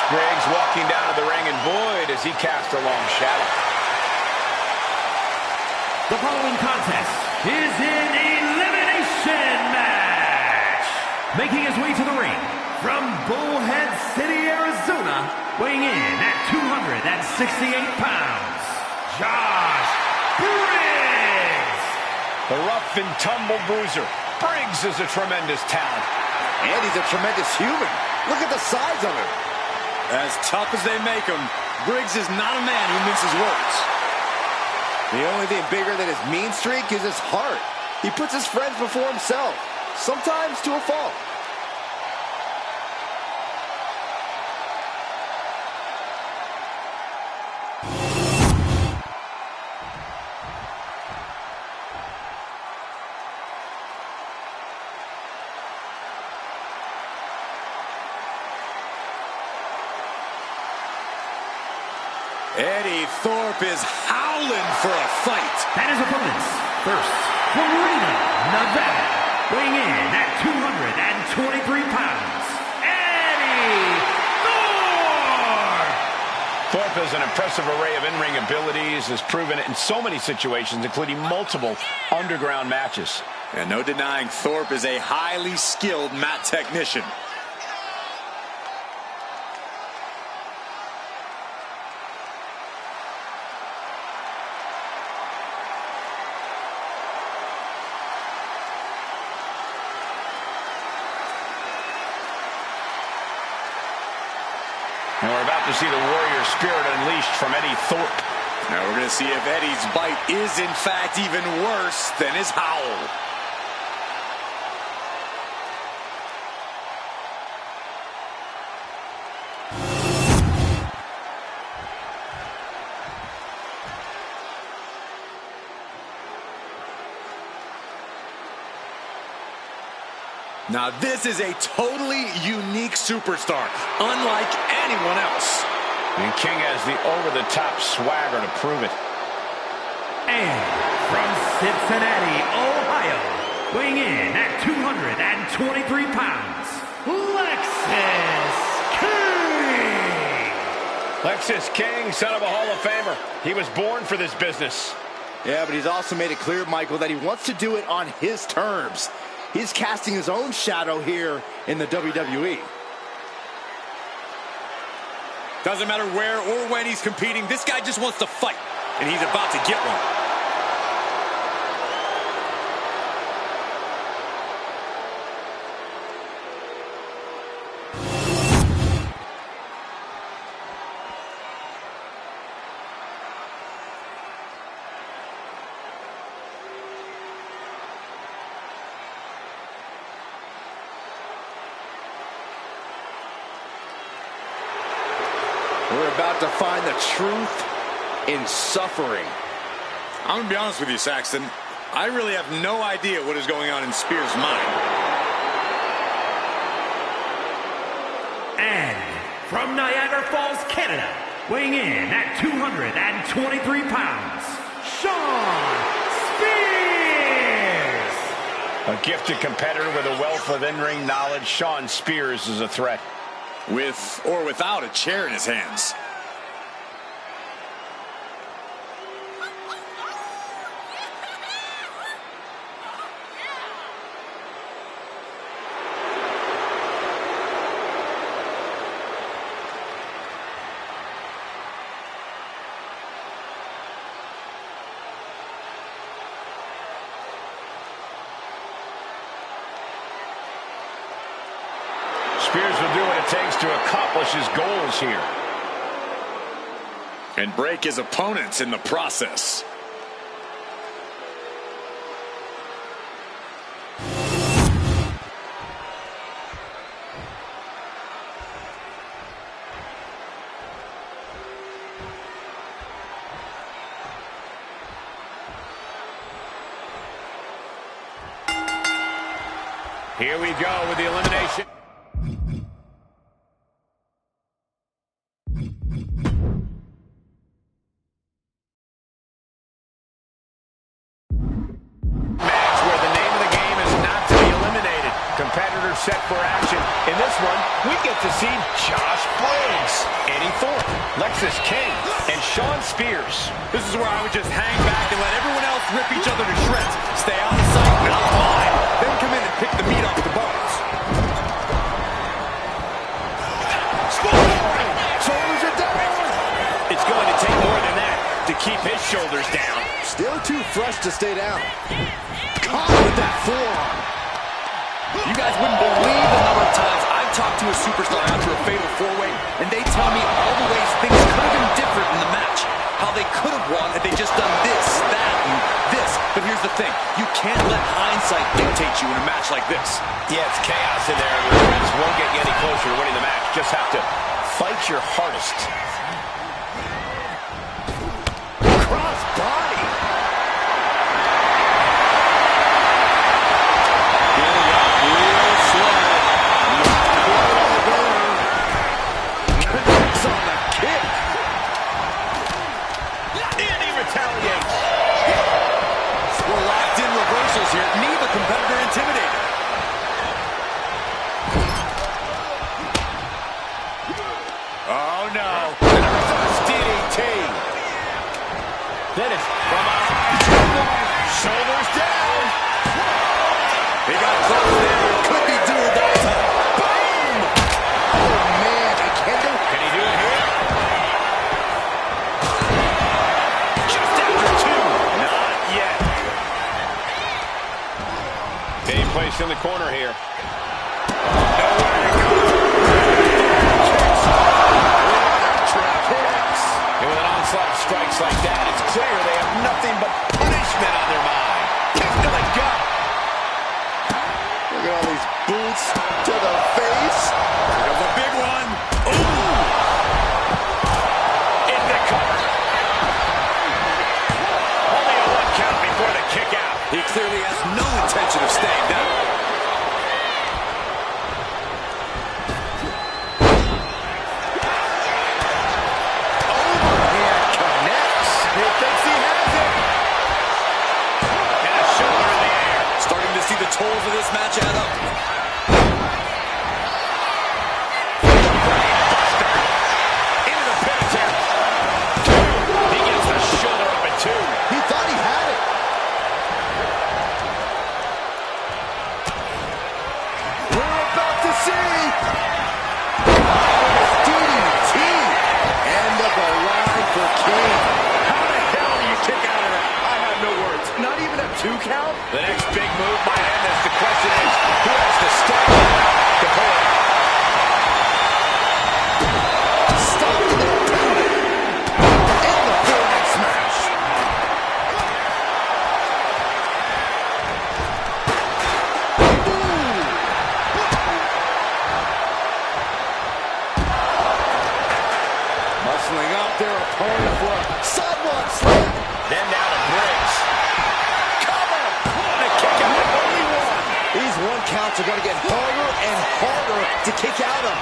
Briggs walking down to the ring, and boy, does he cast a long shadow. The following contest is an elimination match. Making his way to the ring from Bullhead City, Arizona, weighing in at 268 pounds, Josh Briggs. The rough and tumble bruiser. Briggs is a tremendous talent. And he's a tremendous human. Look at the size of him. As tough as they make him, Briggs is not a man who minces words. The only thing bigger than his mean streak is his heart. He puts his friends before himself, sometimes to a fault. Eddie Thorpe is howling for a fight. And his opponents, first, from Reno, Nevada, weighing in at 223 pounds, Eddie Thorpe! Thorpe has an impressive array of in-ring abilities, has proven it in so many situations, including multiple underground matches. And no denying Thorpe is a highly skilled mat technician. And we're about to see the warrior spirit unleashed from Eddie Thorpe. Now we're going to see if Eddie's bite is in fact even worse than his howl. Now this is a totally unique superstar, unlike anyone else. And King has the over-the-top swagger to prove it. And from Cincinnati, Ohio, weighing in at 223 pounds, Lexis Lexis King! King, son of a Hall of Famer. He was born for this business. Yeah, but he's also made it clear, Michael, that he wants to do it on his terms. He's casting his own shadow here in the WWE. Doesn't matter where or when he's competing, this guy just wants to fight, and he's about to get one. We're about to find the truth in suffering. I'm going to be honest with you, Saxton. I really have no idea what is going on in Spears' mind. And from Niagara Falls, Canada, weighing in at 223 pounds, Shawn Spears! A gifted competitor with a wealth of in-ring knowledge, Shawn Spears is a threat. With or without a chair in his hands. Spears will do what it takes to accomplish his goals here. And break his opponents in the process. Here we go with the elimination. Competitors set for action. In this one, we get to see Josh Briggs, Eddie Thorpe, Lexis King, and Shawn Spears. This is where I would just hang back and let everyone else rip each other to shreds. Stay out of sight and out of mind. Then come in and pick the meat off the bones. Shoulders are down. It's going to take more than that to keep his shoulders down. Still too fresh to stay down. Caught with that forearm. You guys wouldn't believe the number of times I've talked to a superstar after a fatal four-way, and they tell me all the ways things could have been different in the match. How they could have won if they just done this, that, and this. But here's the thing. You can't let hindsight dictate you in a match like this. Yeah, it's chaos in there, and the refs won't get you any closer to winning the match. Just have to fight your hardest. Cross body. Getting up real slow. Connects on the kick. And he retaliates. We're locked in reversals here. Neither competitor intimidated. Oh, no. Reverse DDT. Then it's from out. Shoulders down. He got close there. Could be do or die time. Boom. Oh, man. Can he do it here? Just after two. Not yet. Getting placed in the corner here. Nowhere to go. And with an onslaught of strikes like that, it's clear they have nothing but punishment on their mind. Kick to the gut. Look at all these boots to the face. Here comes a big one. Ooh! In the cover. Only a one count before the kick out. He clearly has no intention of staying down. Overhand connects. He thinks he has it. And a shoulder in the air. Starting to see the tolls of this match add up. Buster. Into the pin attempt. He gets the shoulder up at two. He thought he had it. We're about to see. DDT. End of the line for King. How the hell do you kick out of that? I have no words. Not even a 2 count. The next big move might end this. The question is, who has to step up to pull it? Stopped the opponent. In the forehead smash. Muscling up their opponent for a sidewalk slam. Then down to Briggs. Cover! And a kick out with only one. These 1 counts are going to get harder and harder to kick out of.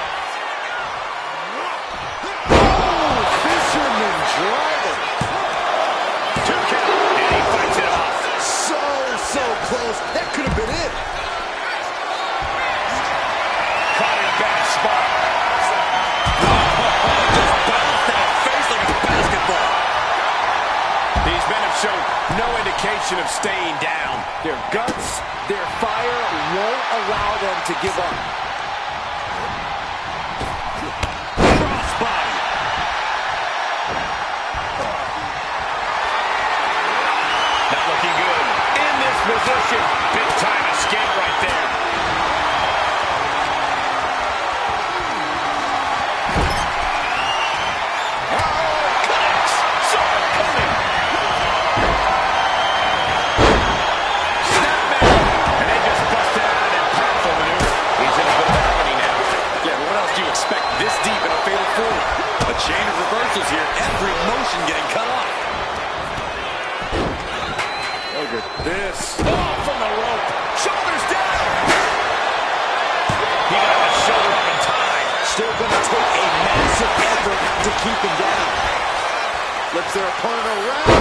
Oh, fisherman driver. 2 count. And he fights it off. So close. That could have been it. Caught in a bad spot. Just bounced that face like a basketball. These men have shown no indication of staying down. Their guts, their fire won't allow them to give up. Crossbody. Not looking good. In this position. Big time escape right there. Connects. Saw it coming. Snapmare. And they just busted out an powerful maneuver. He's in a bit of agony now. Yeah, what else do you expect this deep in a fatal four? A chain of reversals here. Every motion getting cut off. Look at this. Oh, from the rope. Shoulders down. He got the shoulder up in time. Still going to take a massive effort to keep him down. Flips their opponent around.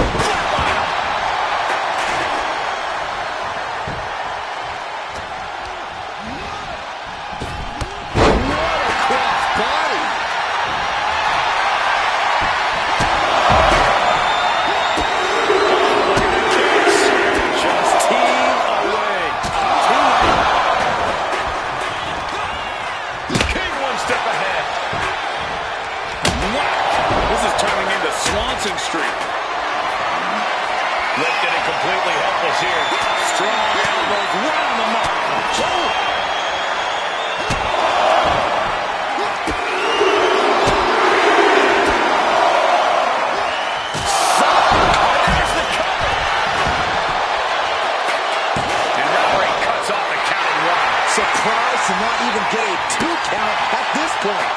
losing streak. Lifted and completely helpless here. Strong elbows right on the mark. Oh! Surprised to not even get a 2 count at this point.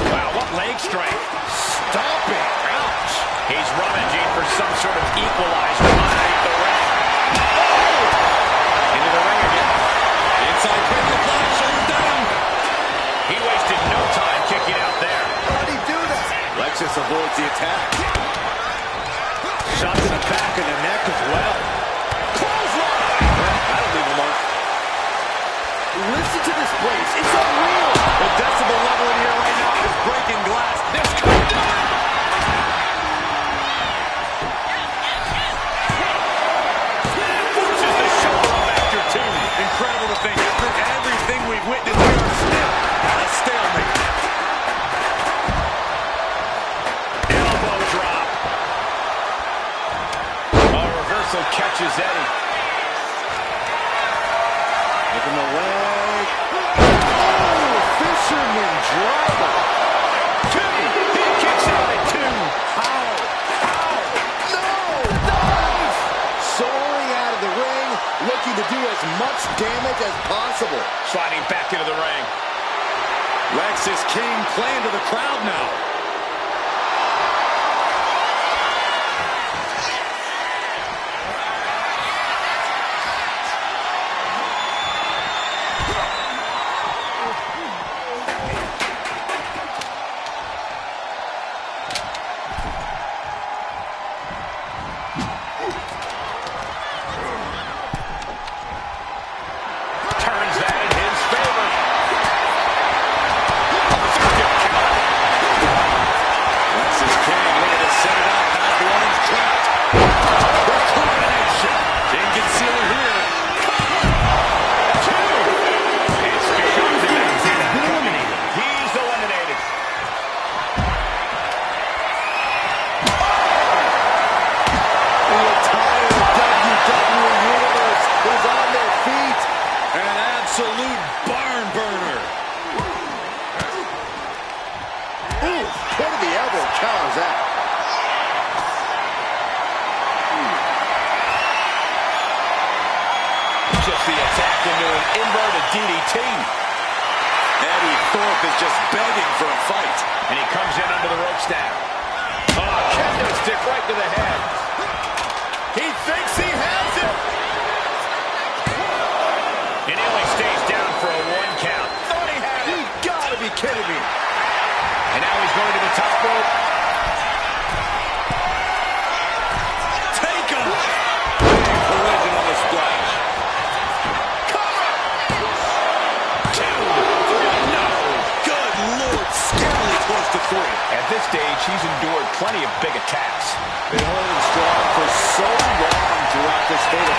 Wow, what leg strength. Stomping. Ouch. He's rummaging for some sort of equalizer underneath the ring. Oh! Into the ring again. Inside Perez, flash, shoulders down. He wasted no time kicking out there. How did he do that? Lexus avoids the attack. Shot to the back of the neck as well. Listen to this place. It's unreal. The decibel level in here right now is breaking glass. This could do it. Forces the shoulder up after 2. Incredible to think. After everything we've witnessed, we are still at a stalemate. Elbow drop. A reversal catches Eddie. Looking away. Oh, fisherman driver. 2. He kicks out at 2. How? No! Knife! Soaring out of the ring, looking to do as much damage as possible. Sliding back into the ring. Lex is king, playing to the crowd now. Inverted DDT. Eddie Thorpe is just begging for a fight. And he comes in under the ropes now. Oh, kendo stick right to the head. He thinks he has it. And he only stays down for a 1 count. Thought he had it. You gotta be kidding me. And now he's going to the top rope. Take him. Big collision on the splash. Close to 3. At this stage, he's endured plenty of big attacks. Been holding strong for so long throughout this fatal.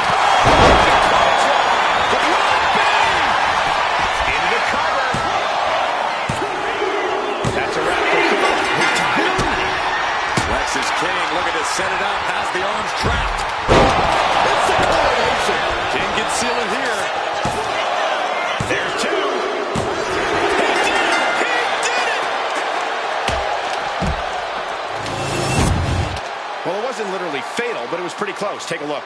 Into the cover. That's a wrap for Corbin. Lex is king, looking to set it up, has the arms trapped. It's a combination. King can seal it here. There's 2. Well, it wasn't literally fatal, but it was pretty close. Take a look.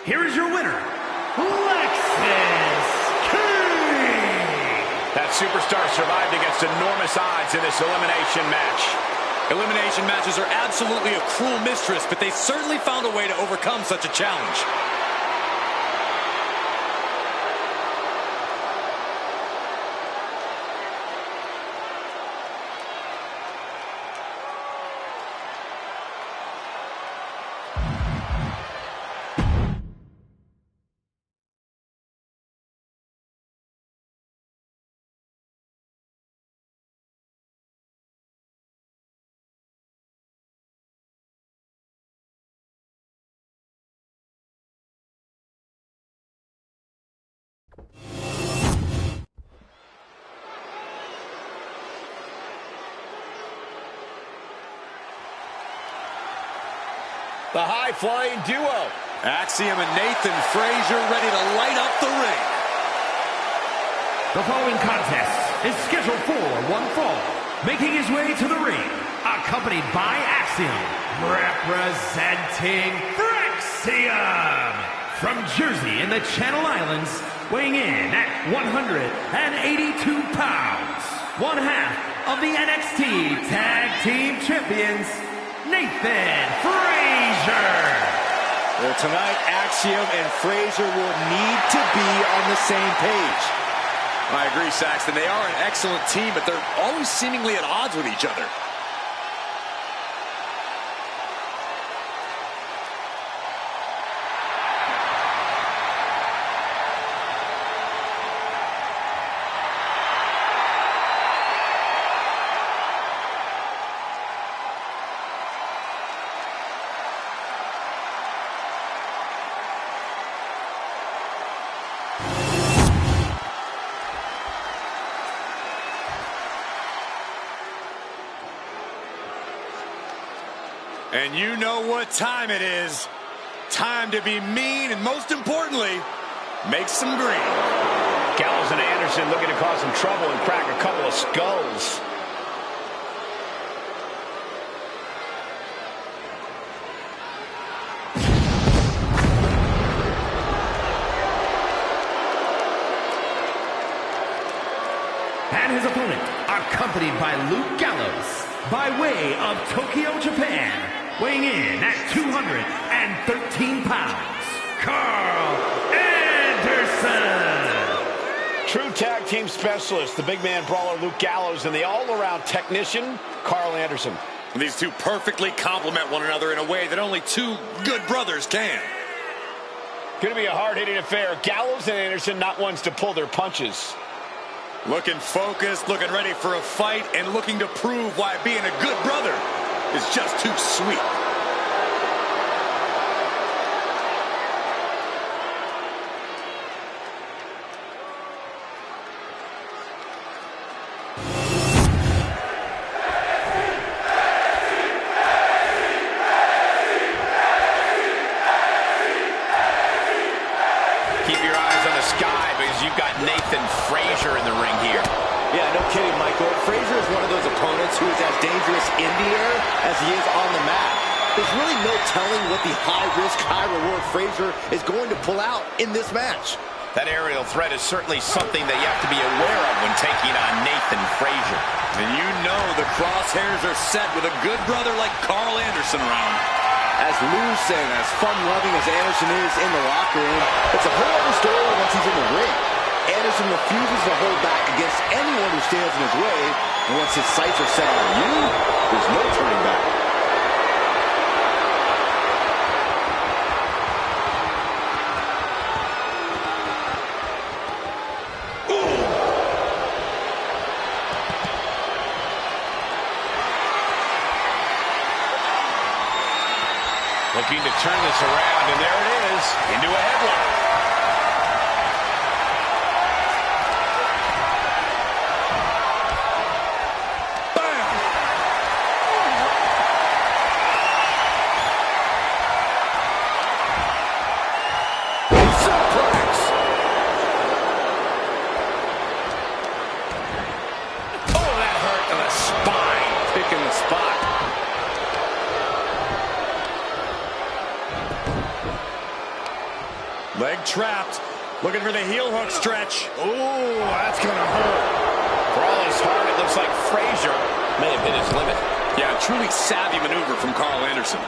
here is your winner, Lexis King. That superstar survived against enormous odds in this elimination match. Elimination matches are absolutely a cruel mistress, but they certainly found a way to overcome such a challenge. The high-flying duo. Axiom and Nathan Frazier ready to light up the ring. The following contest is scheduled for one fall. Making his way to the ring, accompanied by Axiom, representing Fraxiom. From Jersey in the Channel Islands, weighing in at 182 pounds. One half of the NXT Tag Team Champions, Nathan Frazier. Well, tonight, Axiom and Frazier will need to be on the same page. I agree, Saxton. They are an excellent team, but they're always seemingly at odds with each other. And you know what time it is. Time to be mean and, most importantly, make some green. Gallows and Anderson looking to cause some trouble and crack a couple of skulls. And his opponent, accompanied by Luke Gallows, by way of Tokyo, Japan, weighing in at 213 pounds, Carl Anderson. True tag team specialist, the big man brawler Luke Gallows, and the all-around technician, Carl Anderson. These two perfectly complement one another in a way that only two good brothers can. Going to be a hard-hitting affair. Gallows and Anderson not ones to pull their punches. Looking focused, looking ready for a fight, and looking to prove why being a good brother is just too sweet. Keep your eyes on the sky because you've got Nathan Frazier in the ring here. Yeah, no kidding, Michael. Frazier is one of those opponents who is as dangerous in the air as he is on the mat. There's really no telling what the high-risk, high-reward Frazier is going to pull out in this match. That aerial threat is certainly something that you have to be aware of when taking on Nathan Frazier. And you know the crosshairs are set with a good brother like Carl Anderson around. As loose and as fun-loving as Anderson is in the locker room, it's a whole other story once he's in the ring. Anderson refuses to hold back against anyone who stands in his way, and once his sights are set on you, there's no turning back. Looking to turn this around, and there it is, into a headlock. Leg trapped. Looking for the heel hook stretch. Ooh, that's gonna hurt. For all his heart, it looks like Frazier may have hit his limit. Yeah, truly savvy maneuver from Carl Anderson.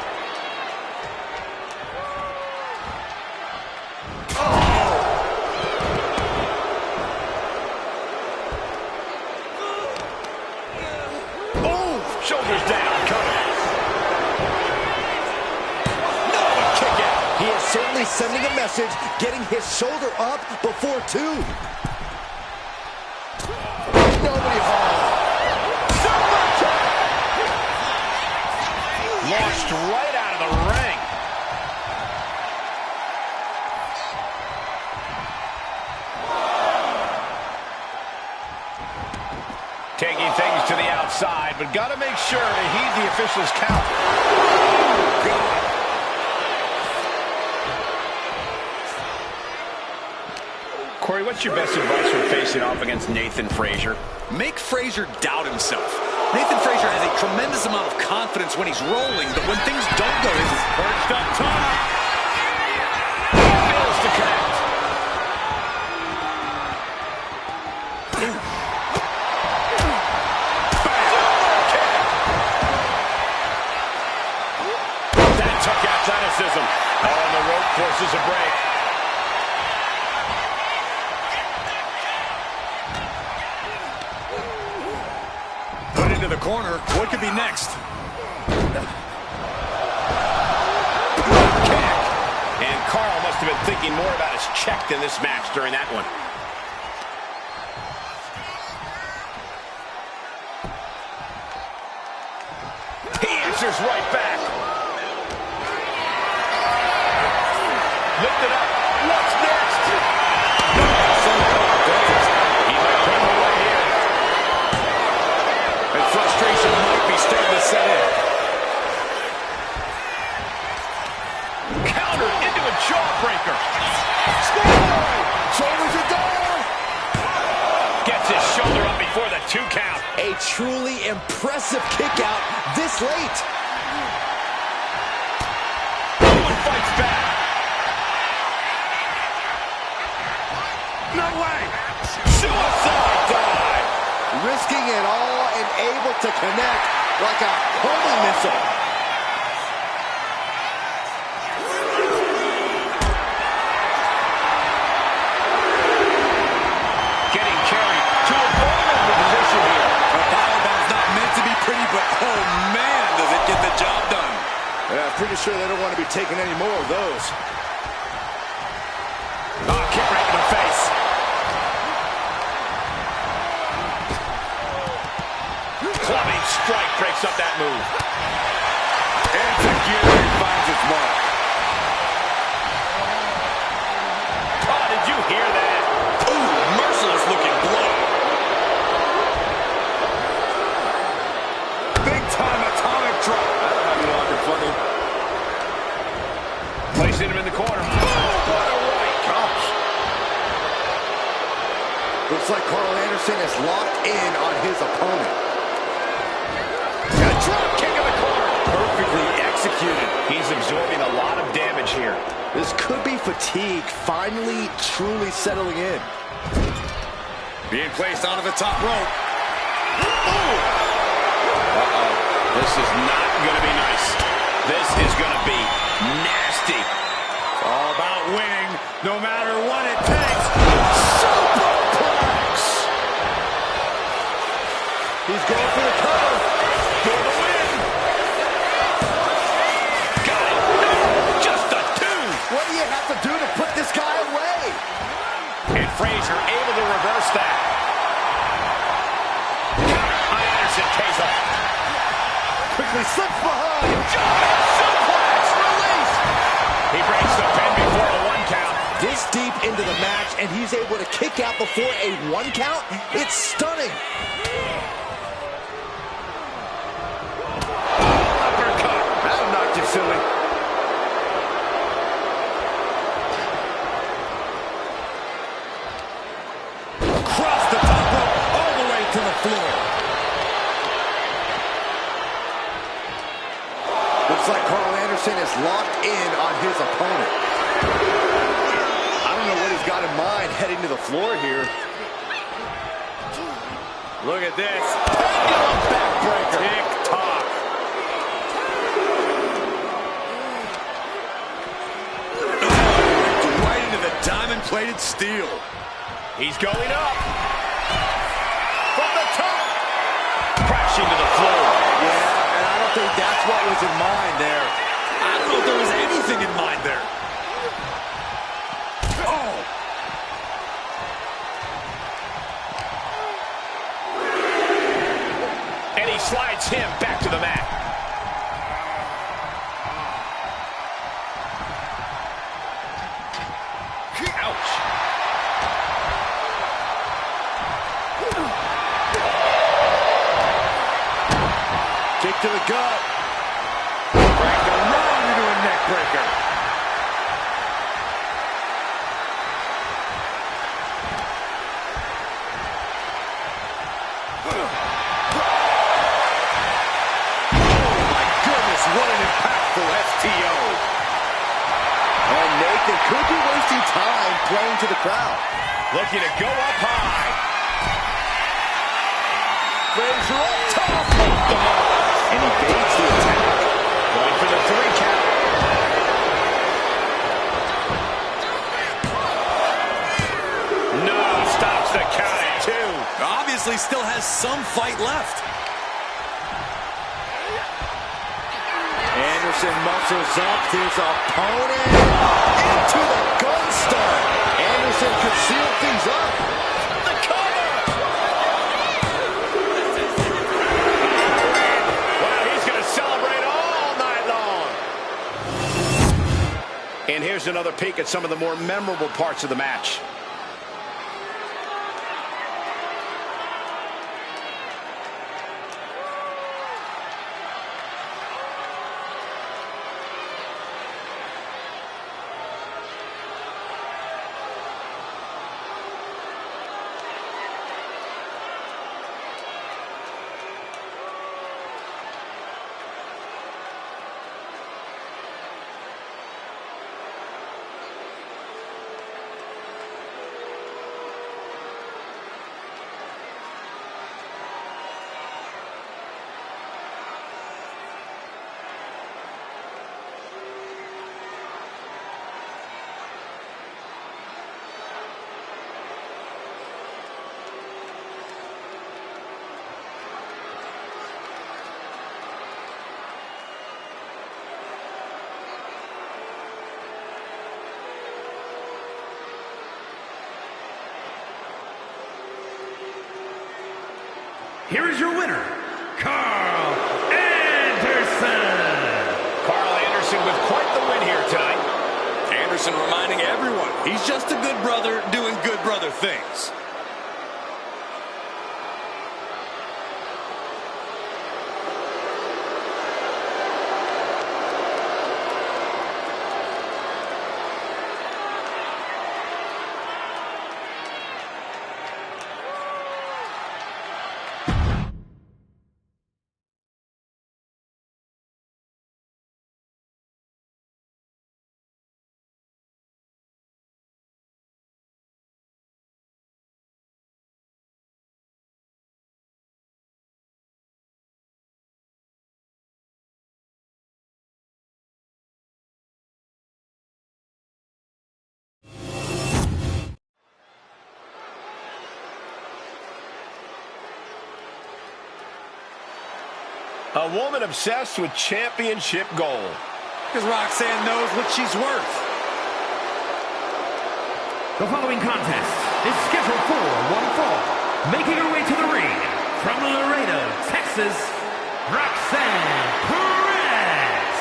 Shoulders down, coming. No, kick out. He is certainly sending a message, getting his shoulder up before two. Nobody home. Launched right out of the ring. Taking things to the outside, but got to make sure to heed the official's count. Oh, God. Corey, what's your best advice for facing off against Nathan Frazier? Make Frazier doubt himself. Nathan Frazier has a tremendous amount of confidence when he's rolling, but when things don't go his way, Perched up top. Fails to connect. That took athleticism. Oh, and the rope forces a break. into the corner. What could be next? Kick. And Carl must have been thinking more about his check than this match during that one. He answers right back. Lift it up. What's next? He might put him away here. And frustration might be starting to set in. Counter into a jawbreaker. Shoulders are down. Gets his shoulder up before the 2 count. A truly impressive kick out this late. One fights back. No way. Suicide dive. Risking it all and able to connect like a homing missile. Getting carried to a vulnerable position here. A powerbomb's not meant to be pretty, but oh man, does it get the job done. Yeah, pretty sure they don't want to be taking any more of those. Oh, kick right in the face. Clubbing strike breaks up that move. Execution finds its mark. Oh, did you hear that? Ooh, merciless looking blow. Big time atomic drop. That'll have you walking funny. Placing him in the corner. Boom! What a right. Gosh. Looks like Carl Anderson is locked in on his opponent. A drop kick in the corner. Perfectly executed. He's absorbing a lot of damage here. This could be fatigue finally truly settling in. Being placed onto the top rope. Uh-oh. This is not going to be nice. This is going to be nasty. All about winning, no matter what it takes. Superplex! He's going for the cover. For the win. Got it. No, just a 2. What do you have to do to put this guy away? And Frazier able to reverse that. Anderson pays off. Quickly slips behind. Suplex release. He breaks the pin before a 1 count. This deep into the match, and he's able to kick out before a 1 count. It's stunning. Uppercut. That'll knock you silly. Across the top rope, all the way to the floor. Looks like Carl Anderson is locked in on his opponent. got in mind heading to the floor here. Look at this. Pendulum backbreaker. Tick-tock. Right into the diamond-plated steel. He's going up. From the top. Crashing to the floor. Yeah, and I don't think that's what was in mind there. I don't know if there was anything in mind there. Oh! And he slides him back to the mat. Ouch. Kick to the gut. Cracked around into a neck breaker. What an impactful STO. And Nathan could be wasting time playing to the crowd. Looking to go up high. Razor up top. Off the mark. And evades the attack. Going for the 3 count. No, stops the count at 2. Obviously still has some fight left. Anderson muscles up to his opponent. Into the gun start. Anderson could seal things up. The cover. Wow, he's going to celebrate all night long. And here's another peek at some of the more memorable parts of the match. Here is your winner, Carl Anderson. Carl Anderson with quite the win here tonight. Anderson reminding everyone he's just a good brother doing good brother things. A woman obsessed with championship gold. Because Roxanne knows what she's worth. The following contest is scheduled for one fall. Making her way to the ring from Laredo, Texas, Roxanne Perez.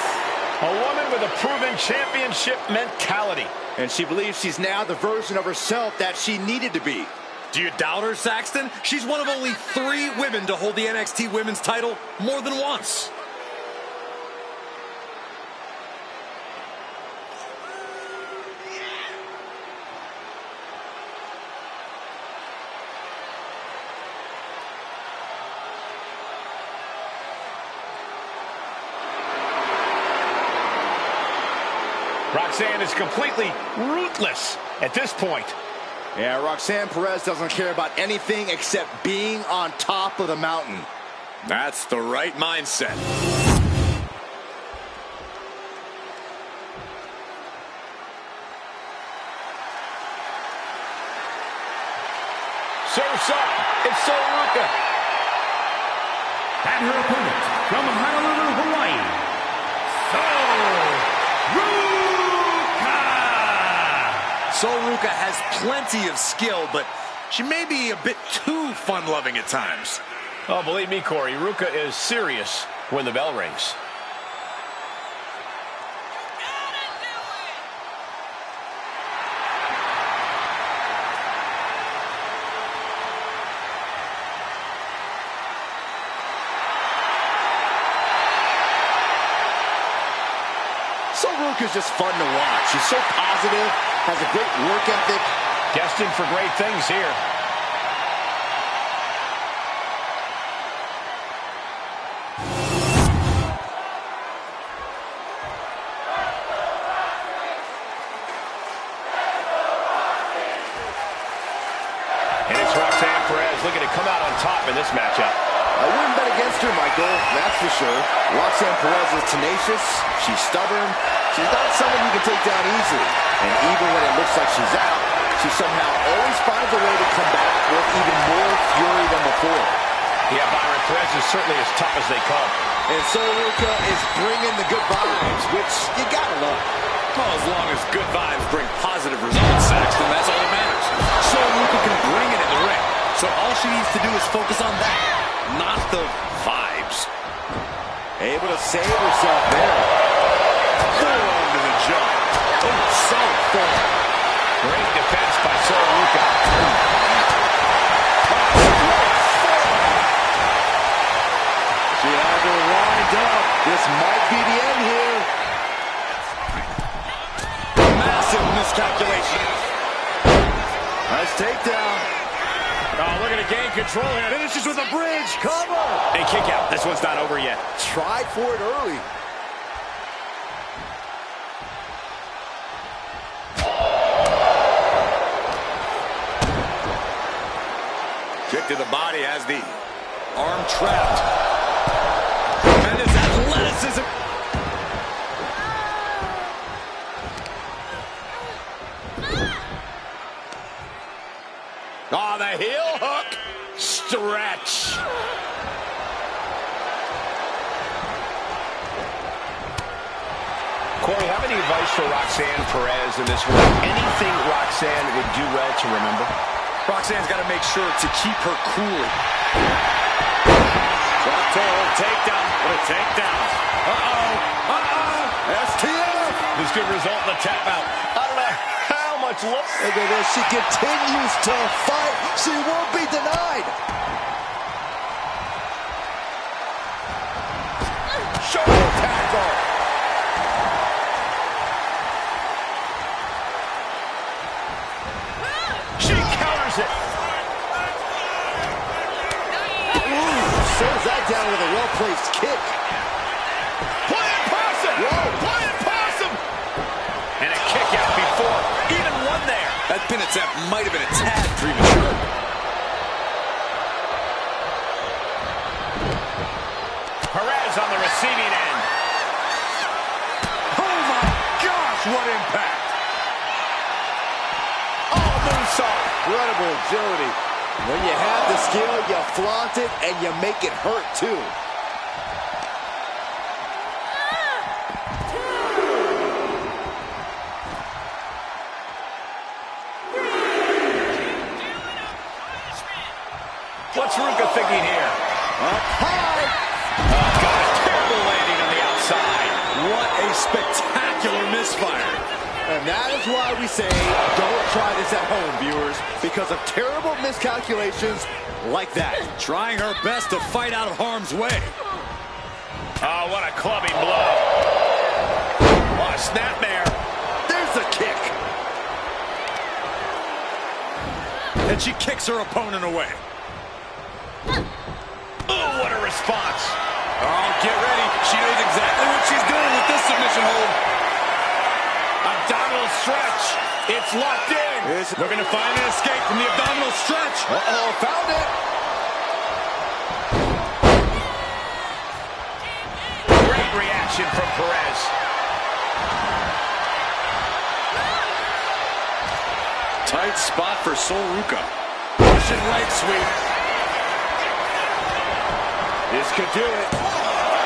A woman with a proven championship mentality. And she believes she's now the version of herself that she needed to be. Do you doubt her, Saxton? She's one of only 3 women to hold the NXT Women's title more than once. Roxanne is completely ruthless at this point. Yeah, Roxanne Perez doesn't care about anything except being on top of the mountain. That's the right mindset. Surf's up. It's Soruka. And her opponent from Honolulu, Hawaii, Soruka has plenty of skill, but she may be a bit too fun-loving at times. Oh, believe me, Corey, Ruka is serious when the bell rings. Soruka's just fun to watch. She's so positive, has a great work ethic. Destined for great things here. And it's Roxanne Perez looking to come out on top in this matchup. I wouldn't bet against her, Michael, that's for sure. Roxanne Perez is tenacious, she's stubborn, she's not someone you can take down easily. And even when it looks like she's out, she somehow always finds a way to come back with even more fury than before. Yeah, Byron, Perez is certainly as tough as they come. And Soruka is bringing the good vibes, which you gotta love. Well, as long as good vibes bring positive results, Saxton, that's all that matters. Soruka can bring it in the ring, so all she needs to do is focus on that, not the vibes. Able to save herself there. Forearm to the jaw. Oh, solid forearm. Great defense by Soruka. She had her lined up. This might be the end here. Massive miscalculation. Nice takedown. Oh, looking to gain control here. Finishes with a bridge. Cover. And kick out. This one's not over yet. Tried for it early. Kick to the body has the Arm trapped. Tremendous athleticism. Oh, the heel hook. Stretch. Corey, have any advice for Roxanne Perez in this one? Anything Roxanne would do well to remember? Roxanne's got to make sure to keep her cool. Drop toe, takedown. What a takedown. STF. This could result in a tap out. I don't know how much look. Look at this. She continues to fight. She won't be denied. Shoulder tackle. She counters it. Sends that down with a well-placed kick. Flying possum. Whoa. Flying possum. And a kick out before even one there. That pin attempt might have been a tad premature. Perez on the receiving end. Oh, my gosh, what impact. Oh, moonsault. Incredible agility. When you have the skill, you flaunt it and you make it hurt too. What's Ruka thinking here? Up high. Got a terrible landing on the outside. What a spectacular misfire. And that is why we say, don't try this at home, viewers, because of terrible miscalculations like that. Trying her best to fight out of harm's way. Oh, what a clubbing blow. What a snapmare. There's the kick. And she kicks her opponent away. Oh, what a response. Oh, get ready. She knows exactly what she's doing with this submission hold. abdominal stretch. It's locked in. Looking to find an escape from the abdominal stretch. Uh-oh, found it. Great reaction from Perez. Tight spot for Ruka. Russian leg sweep. This could do it.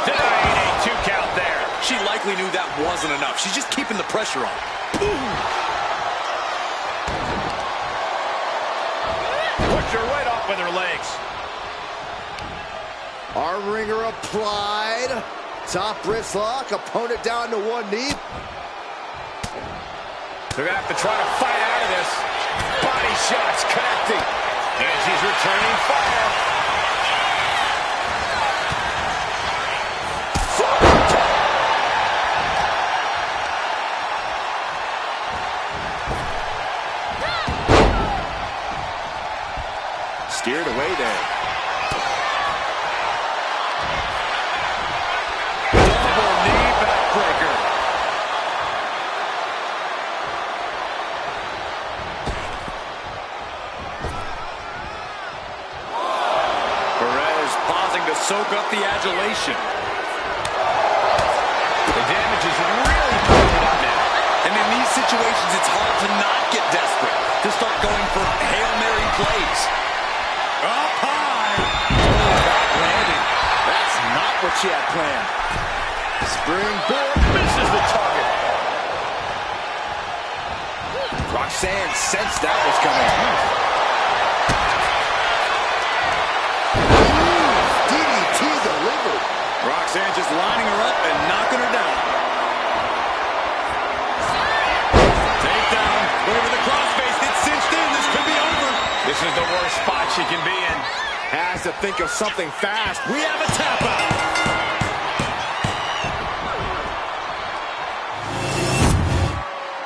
Denying a 2 count there. She likely knew that wasn't enough. She's just keeping the pressure on. Puts her right off with her legs. Arm wringer applied. Top wrist lock. Opponent down to one knee. They're going to have to try to fight out of this. Body shots connecting. And she's returning fire. Steered away there. Double knee backbreaker. Perez pausing to soak up the adulation. The damage is really building up now. And in these situations, it's hard to not get desperate, to start going for Hail Mary plays. Up high. That landing. That's not what she had planned. Springboard misses the target. Roxanne sensed that was coming. DDT delivered. Roxanne just lining her up and knocking her down. Takedown. Look at the crossface. It's cinched in. This could be over. This is the worst spot she can be in. Has to think of something fast. We have a tap out.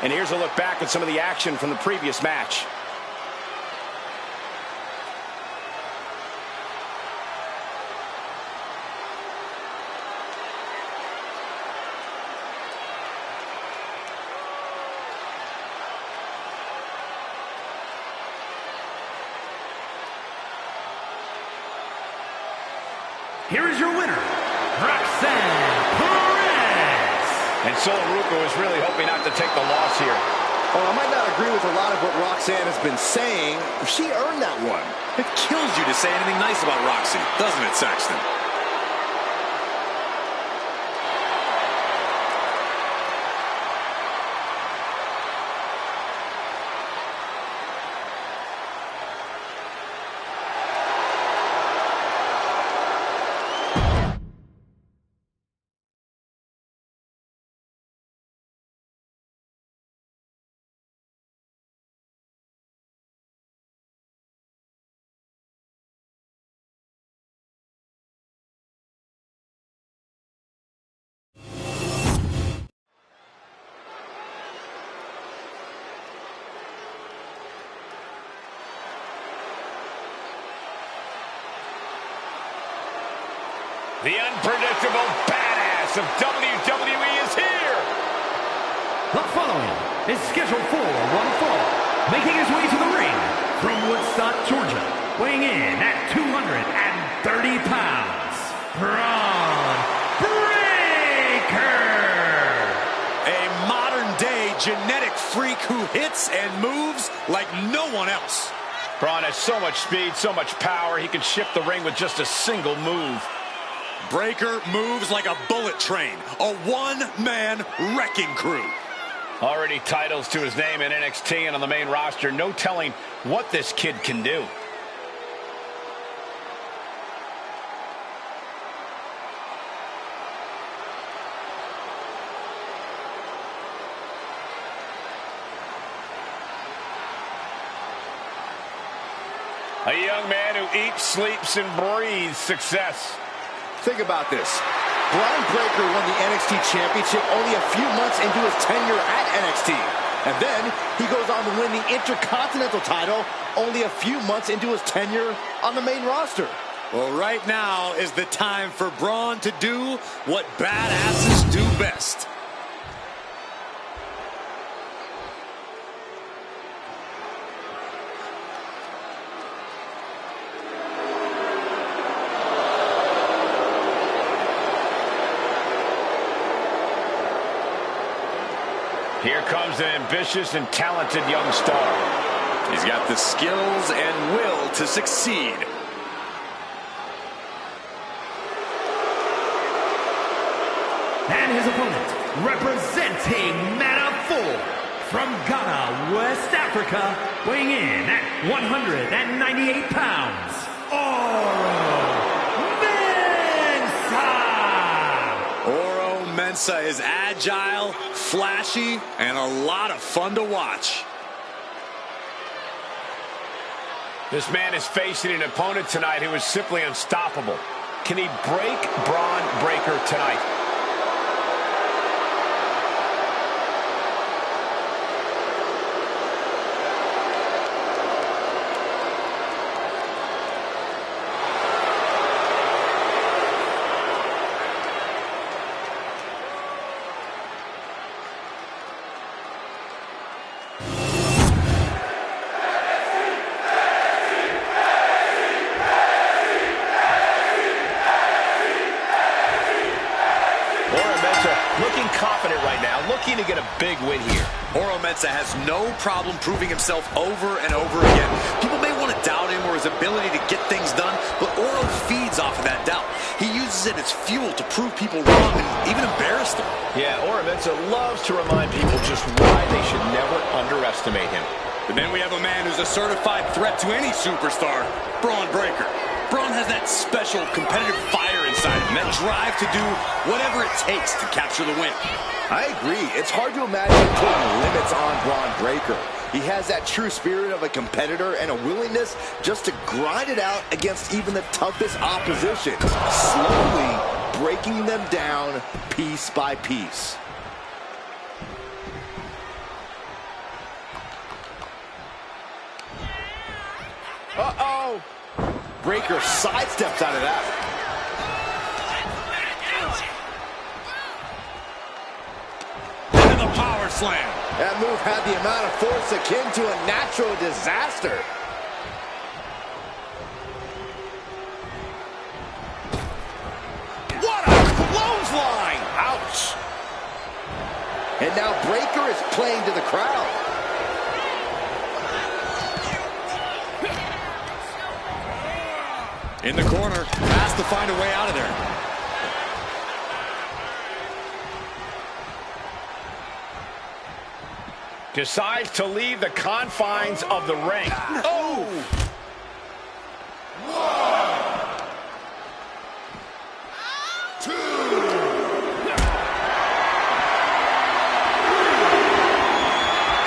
And here's a look back at some of the action from the previous match. Here is your winner, Roxanne Perez. And Ruka was really hoping not to take the loss here. Well, I might not agree with a lot of what Roxanne has been saying. She earned that one. It kills you to say anything nice about Roxy, doesn't it, Saxton? The unpredictable badass of WWE is here. The following is scheduled for one fall, making his way to the ring from Woodstock, Georgia, weighing in at 230 pounds, Bron Breaker. A modern-day genetic freak who hits and moves like no one else. Bron has so much speed, so much power, he can shift the ring with just a single move. Breaker moves like a bullet train, a one-man wrecking crew. Already titles to his name in NXT and on the main roster. No telling what this kid can do. A young man who eats, sleeps, and breathes success. Think about this. Bron Breakker won the NXT Championship only a few months into his tenure at NXT. And then he goes on to win the Intercontinental title only a few months into his tenure on the main roster. Well, right now is the time for Braun to do what badasses do best. Here comes an ambitious and talented young star. He's got the skills and will to succeed. And his opponent, representing Manaful from Ghana, West Africa, weighing in at 198 pounds, Oro Mensah is agile, flashy, and a lot of fun to watch. This man is facing an opponent tonight who is simply unstoppable. Can he break Bron Breakker tonight? Looking confident right now, looking to get a big win here. Oro Mensah has no problem proving himself over and over again. People may want to doubt him or his ability to get things done, but Oro feeds off of that doubt. He uses it as fuel to prove people wrong and even embarrass them. Yeah, Oro Mensah loves to remind people just why they should never underestimate him. And then we have a man who's a certified threat to any superstar, Bron Breakker. Bron has that special competitive fire inside him, that drive to do whatever it takes to capture the win. I agree. It's hard to imagine putting limits on Bron Breakker. He has that true spirit of a competitor and a willingness just to grind it out against even the toughest opposition, slowly breaking them down piece by piece. Uh-oh! Breakker sidesteps out of that. Into the power slam. That move had the amount of force akin to a natural disaster. What a clothesline! Ouch! And now Breakker is playing to the crowd. In the corner, has to find a way out of there. Decides to leave the confines of the ring. Oh!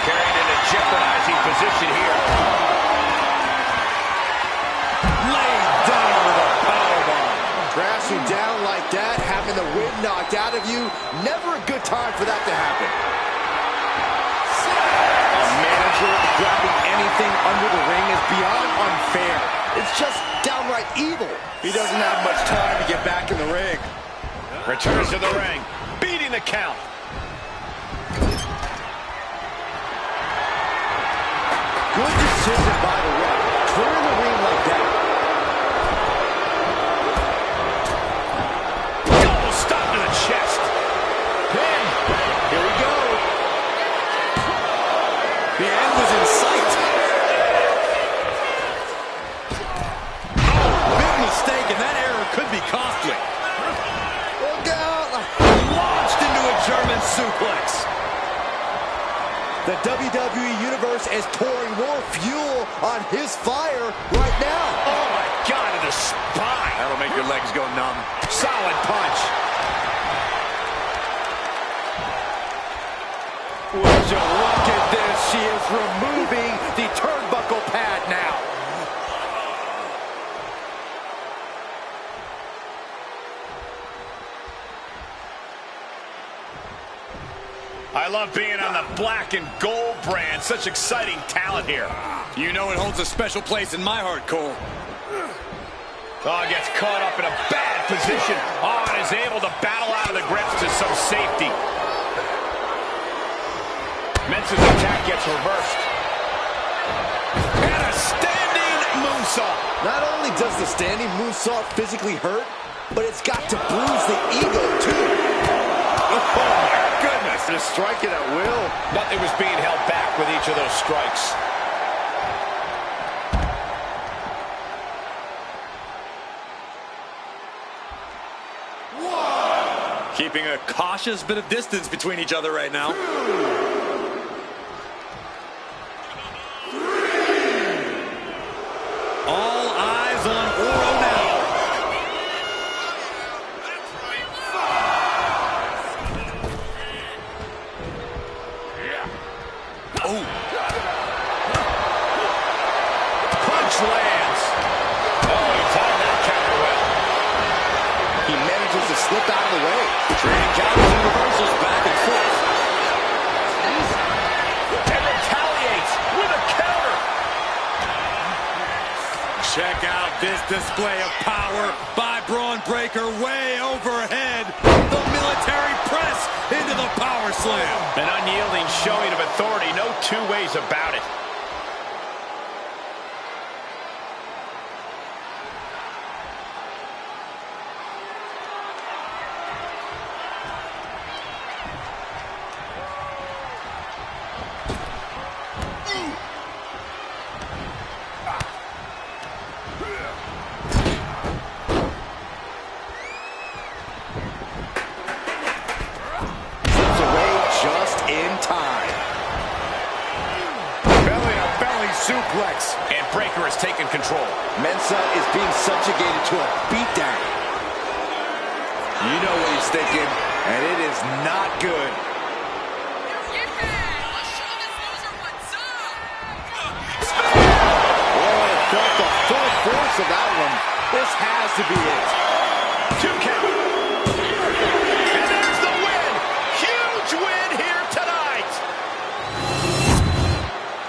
Carried in a jeopardizing position here. Crashing down like that, having the wind knocked out of you, never a good time for that to happen. A manager grabbing anything under the ring is beyond unfair. It's just downright evil. He doesn't have much time to get back in the ring. Returns to the ring, beating the count. Good decision by the ref. Clearing the ring like that. Chest. Pin. Here we go. The end was in sight. Oh, big mistake, and that error could be costly. Look out. Launched into a German suplex. The WWE Universe is pouring more fuel on his fire right now. Oh, my God, in the spine. That'll make your legs go numb. Solid punch. Would you look at this? She is removing the turnbuckle pad now. I love being on the black and gold brand. Such exciting talent here. You know it holds a special place in my heart, Cole. Oh, gets caught up in a bad position. Oh, and is able to battle out of the grips to some safety. Mensah's attack gets reversed. And a standing moonsault. Not only does the standing moonsault physically hurt, but it's got to bruise the ego, too. Oh, my goodness. Just striking at will. Nothing was being held back with each of those strikes. Keeping a cautious bit of distance between each other right now. 2, 3. All eyes on Oro now. Oh. Punch lands. Oh, he timed that counter well. He manages to slip out of the way. Trading counters and reversals back and forth. And retaliates with a counter. Check out this display of power by Bron Breakker way overhead. The military press into the power slam. An unyielding showing of authority. No two ways about it. Suplex. And Breakker has taken control. Mensah is being subjugated to a beatdown. You know what he's thinking, and it is not good. Oh, felt the full force of that one. This has to be it. 2 count. And there's the win. Huge win here tonight.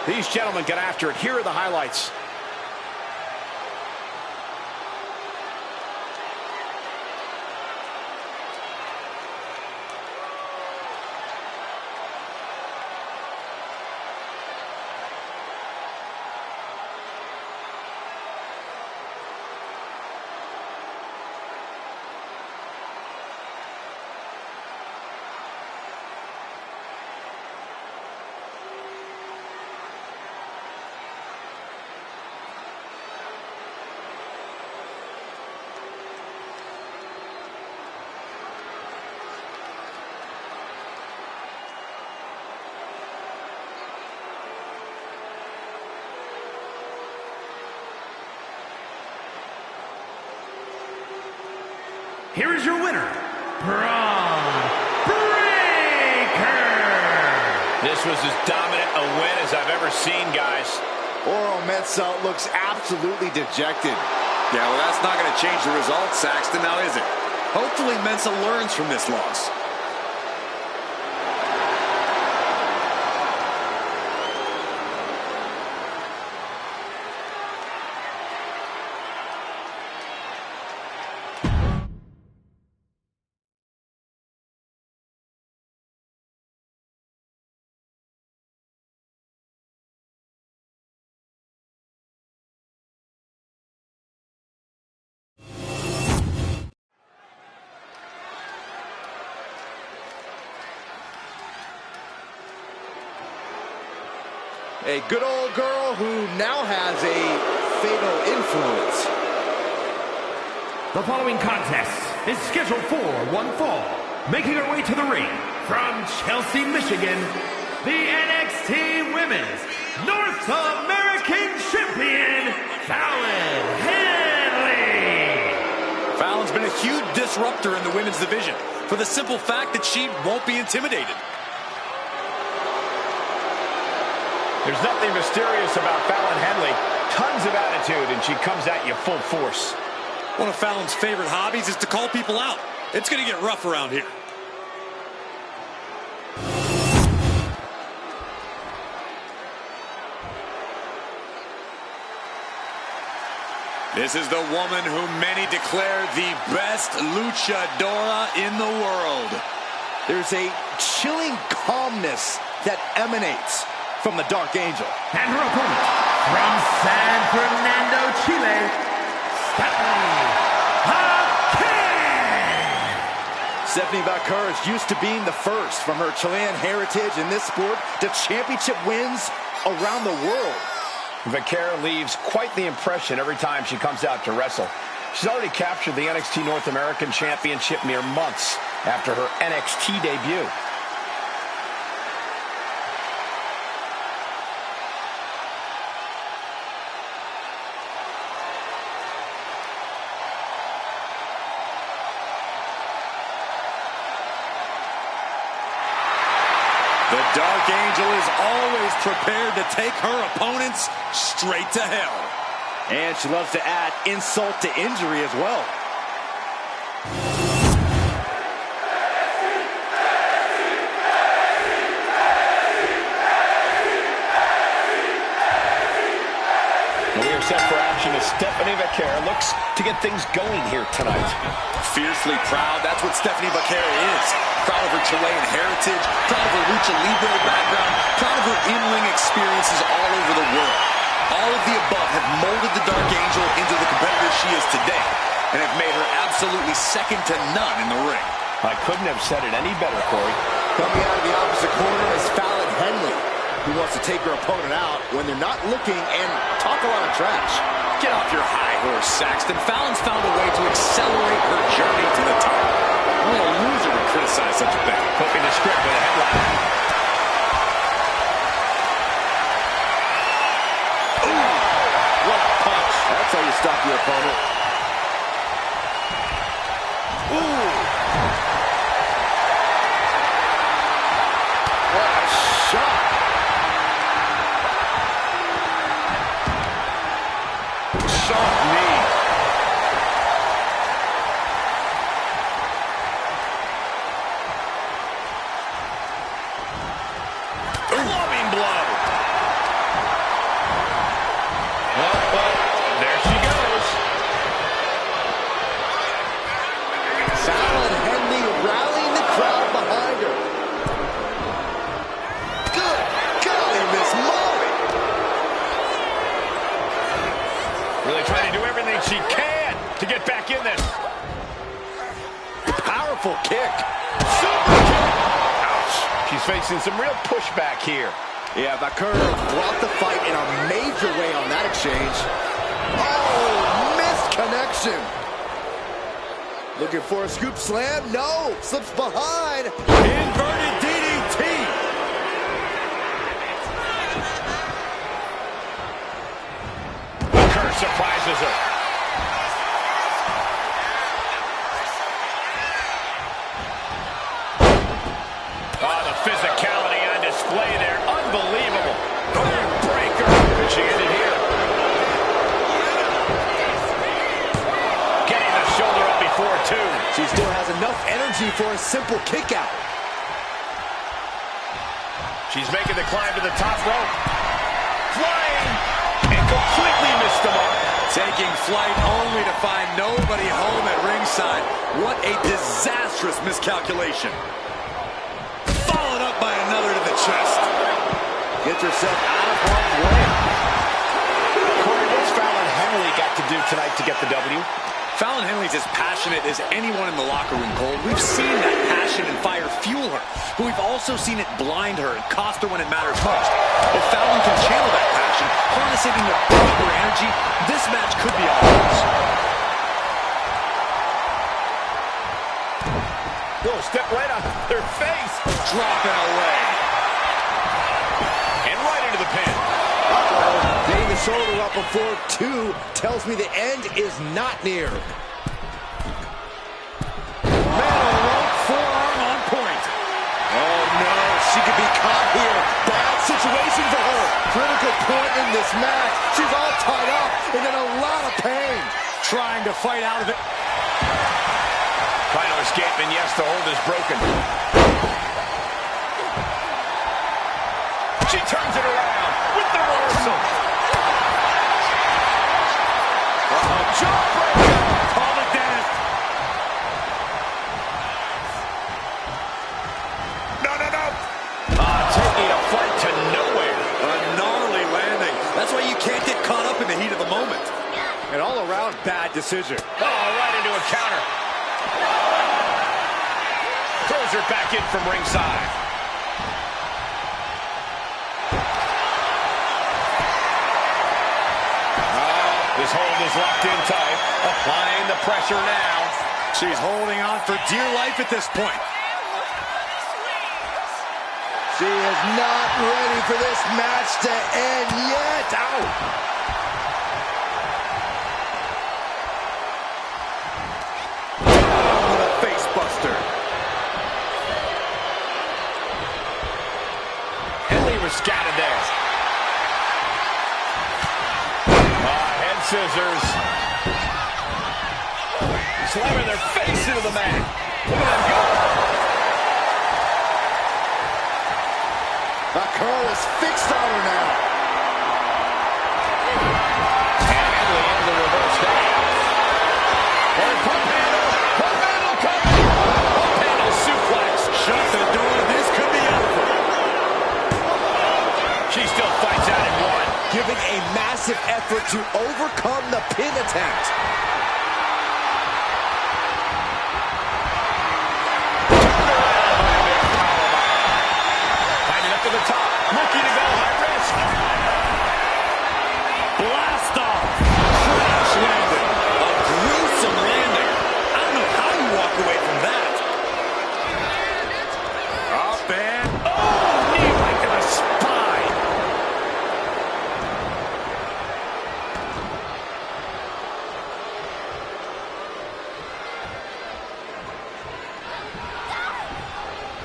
These gentlemen get after it. Here are the highlights. Here is your winner, Bron Breakker. This was as dominant a win as I've ever seen, guys. Oro Mensah looks absolutely dejected. Yeah, well, that's not going to change the result, Saxton, now is it? Hopefully Mensah learns from this loss. A good old girl who now has a fatal influence. The following contest is scheduled for one fall. Making her way to the ring from Chelsea, Michigan, the NXT Women's North American Champion, Fallon Henley. Fallon's been a huge disruptor in the women's division for the simple fact that she won't be intimidated. There's nothing mysterious about Fallon Henley. Tons of attitude, and she comes at you full force. One of Fallon's favorite hobbies is to call people out. It's going to get rough around here. This is the woman who many declare the best luchadora in the world. There's a chilling calmness that emanates from the Dark Angel. And her opponent from San Fernando, Chile, Stephanie Vaquer. Stephanie Vaquer is used to being the first, from her Chilean heritage in this sport to championship wins around the world. Vaquer leaves quite the impression every time she comes out to wrestle. She's already captured the NXT North American Championship mere months after her NXT debut. The Dark Angel is always prepared to take her opponents straight to hell. And she loves to add insult to injury as well. We are set for action as Stephanie Vaquer looks to get things going here tonight. Fiercely proud, that's what Stephanie Vaquer is. Proud of her Chilean heritage, proud of her Lucha Libre background, proud of her in-ring experiences all over the world. All of the above have molded the Dark Angel into the competitor she is today, and have made her absolutely second to none in the ring. I couldn't have said it any better, Corey. Coming out of the opposite corner is Fallon Henley, who wants to take her opponent out when they're not looking and talk a lot of trash. Get off your high horse, Saxton. Fallon's found a way to accelerate her journey to the top. Only a loser would criticize such a thing. Hooking the script with a headline. Ooh, what a punch. That's how you stop your opponent. Ooh. What a shot. Sharp knee. Clubbing blow. Well, there she goes. Fallon Henley rallying the crowd behind her. Good golly, Miss Molly. Really trying to do everything she can to get back in this. Powerful kick. Super kick. Ouch. She's facing some real pushback here. Yeah, Vaquer brought the fight in a major way on that exchange. Oh, missed connection. Looking for a scoop slam? No, slips behind. Inverted DDT. Vaquer surprises her. Oh, the physicality on display there. Unbelievable. Backbreaker. Could she end it here? Getting the shoulder up before two. She still has enough energy for a simple kick out. She's making the climb to the top rope. Flying and completely missed the mark. Taking flight only to find nobody home at ringside. What a disastrous miscalculation. Followed up by another to the chest. Gets herself out of harm's way. Corey, what's Fallon Henley got to do tonight to get the W? Fallon Henley's as passionate as anyone in the locker room, Cole. We've seen that passion and fire fuel her, but we've also seen it blind her and cost her when it matters most. If Fallon can channel that passion, harness it into proper energy, this match could be all hers. Oh, step right on their face. Dropping away. And right into the pin. Getting the shoulder up before two tells me the end is not near. Man, forearm on point. Oh no, she could be caught here. Bad situation for her. Critical point in this match. She's all tied up and in a lot of pain. Trying to fight out of it. Trying to escape, and yes, the hold is broken. She turns it around with the reversal. Jawbreaker. Call it Dennis. No. Taking a flight to nowhere. A gnarly landing. That's why you can't get caught up in the heat of the moment. An all-around bad decision. Oh, right into a counter. throws her back in from ringside. This hold is locked in tight. Applying the pressure now. She's holding on for dear life at this point. She is not ready for this match to end yet. Ow! Oh, the face buster. Henley was scattered there. Head scissors. Slamming their face into the mat. Look at them go. Vaquer is fixed on her now. And Henley into the reverse down. Or pump handle. Pump handle coming. Pump handle suplex. Shut the door. This could be over. She still fights out in one. Giving a massive effort to overcome the pin attempt. To the top, looking to go high risk. Blast off. Crash landing. A gruesome landing. I don't know how you walk away from that. Up and knee right to the spine.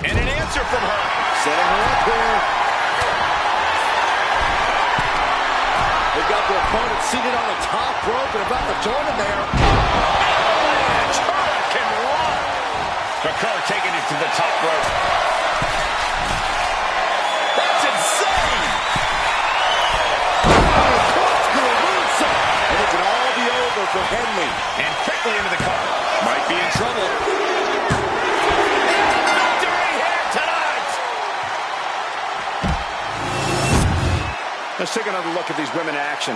And an answer from her. Setting her up here. They've got their opponent seated on the top rope and about to join him there. Avalanche Hurricane Run. Vaquer taking it to the top rope. That's insane. And it can all be over for Henley. And quickly into the cover. Might be in trouble. Let's take another look at these women in action.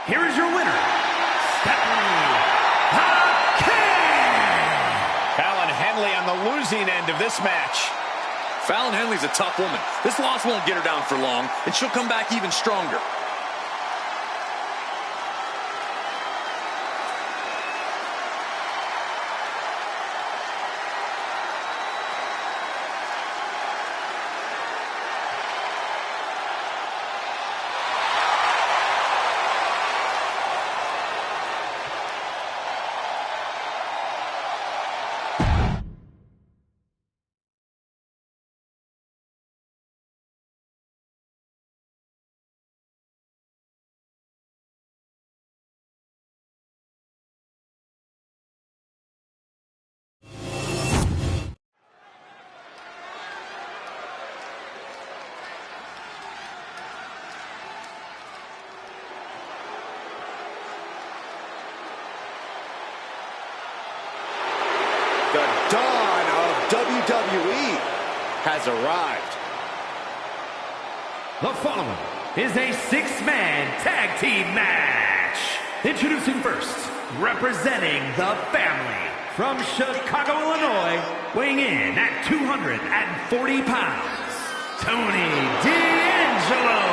Here is your winner, Vaquer. Fallon Henley on the losing end of this match. Fallon Henley's a tough woman. This loss won't get her down for long, and she'll come back even stronger. The dawn of WWE has arrived. The following is a six-man tag team match. Introducing first, representing the family from Chicago, Illinois, weighing in at 240 pounds, Tony D'Angelo.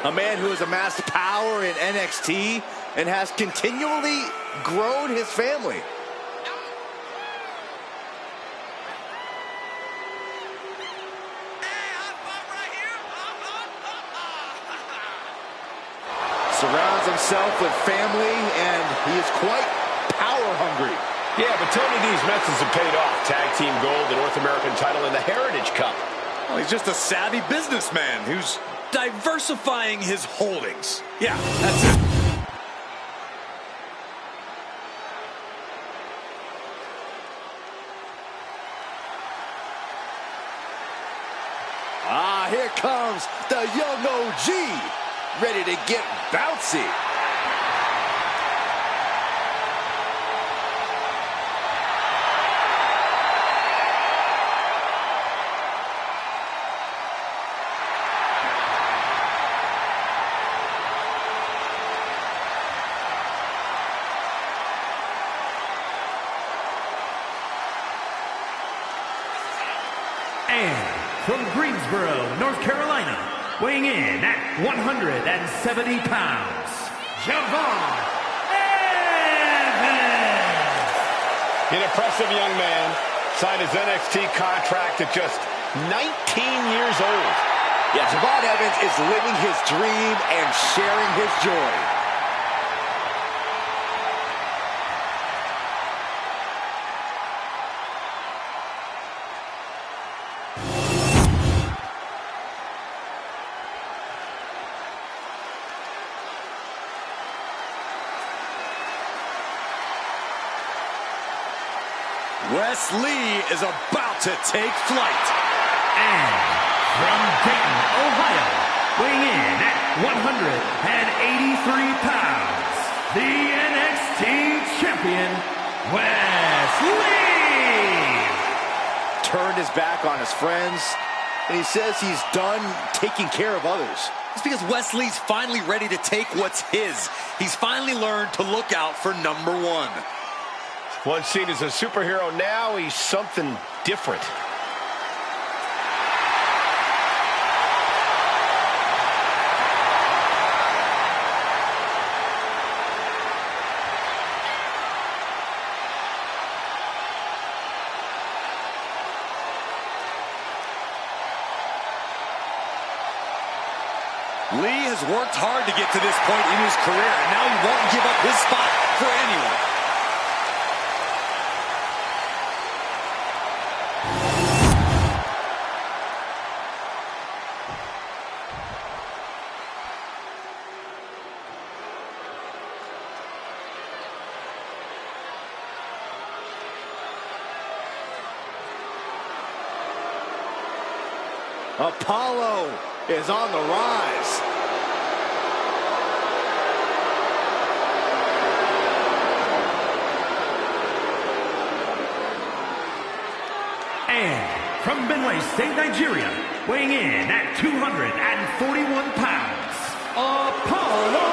A man who has amassed power in NXT and has continually grown his family. surrounds himself with family, and he is quite power hungry. Yeah, but Tony D's methods have paid off. Tag team gold, the North American title, and the Heritage Cup. Well, he's just a savvy businessman who's diversifying his holdings. Yeah, that's it. Here comes the young OG, ready to get bouncy. And from Greensboro, North Carolina, weighing in at 170 pounds, Javon Evans. An impressive young man, signed his NXT contract at just 19 years old. Yeah, Javon Evans is living his dream and sharing his joy. Wes Lee is about to take flight. And from Dayton, Ohio, weighing in at 183 pounds, the NXT champion, Wes Lee. Turned his back on his friends, and he says he's done taking care of others. It's because Wes Lee's finally ready to take what's his. He's finally learned to look out for number one. Once seen as a superhero, now he's something different. Lee has worked hard to get to this point in his career, and now he won't give up his spot for anyone. Apollo is on the rise. And from Benue State, Nigeria, weighing in at 241 pounds, Apollo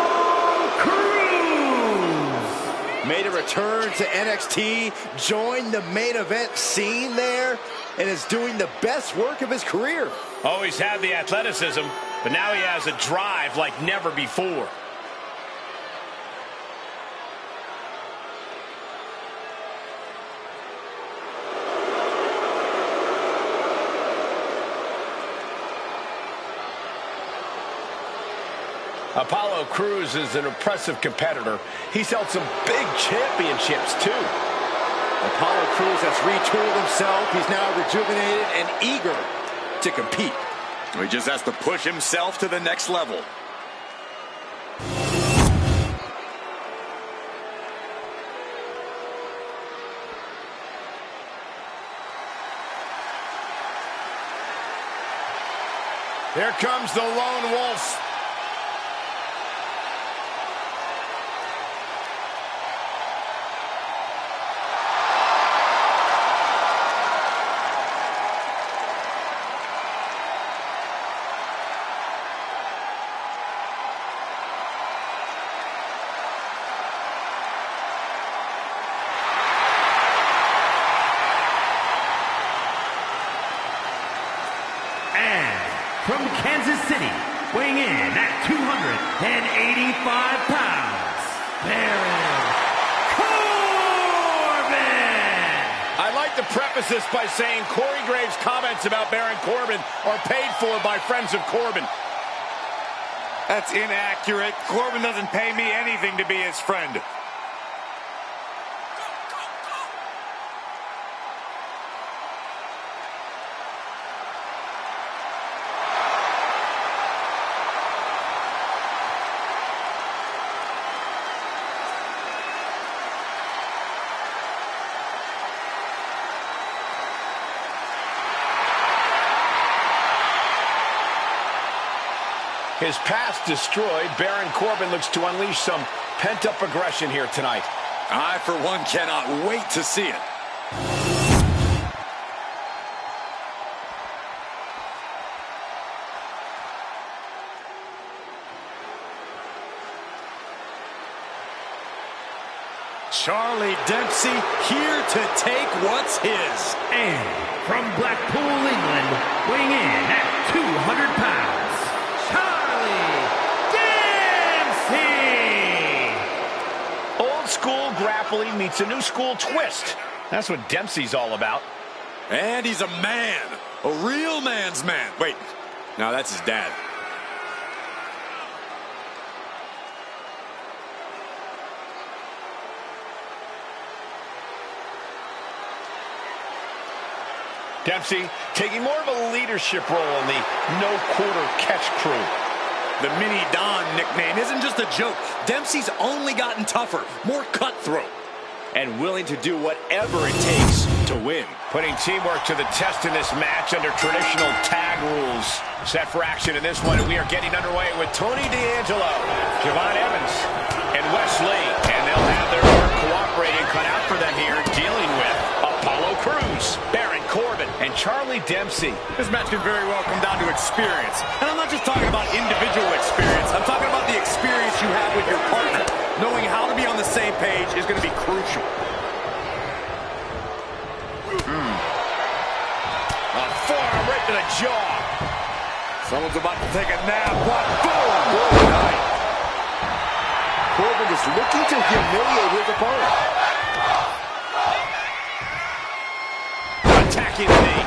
Crews. Made a return to NXT, joined the main event scene there, and is doing the best work of his career. Always had the athleticism, but now he has a drive like never before. Apollo Crews is an impressive competitor. He's held some big championships, too. Apollo Crews has retooled himself. He's now rejuvenated and eager to compete. He just has to push himself to the next level. Here comes the lone wolf. From Kansas City, weighing in at 285 pounds, Baron Corbin! I'd like to preface this by saying Corey Graves' comments about Baron Corbin are paid for by friends of Corbin. That's inaccurate. Corbin doesn't pay me anything to be his friend. His past destroyed, Baron Corbin looks to unleash some pent-up aggression here tonight. I, for one, cannot wait to see it. Charlie Dempsey here to take what's his. And from Blackpool, England, weighing in at 200 pounds, Dempsey! Old school grappling meets a new school twist. That's what Dempsey's all about. And he's a man. A real man's man. Wait, no, that's his dad. Dempsey taking more of a leadership role in the no-quarter catch crew. The Mini Don nickname isn't just a joke. Dempsey's only gotten tougher, more cutthroat, and willing to do whatever it takes to win. Putting teamwork to the test in this match under traditional tag rules. Set for action in this one, and we are getting underway with Tony D'Angelo, Javon Evans, and Wes Lee. And they'll have their work cooperating cut out for them here, dealing with Apollo Crews, Baron Corbin, and Charlie Dempsey. This match can very well come down to experience. And I'm not just talking about individual experience. I'm talking about the experience you have with your partner. Knowing how to be on the same page is going to be crucial. A forearm right to the jaw. Someone's about to take a nap. What? Boom! Good night. Corbin is looking to humiliate his opponent. Attacking the knee.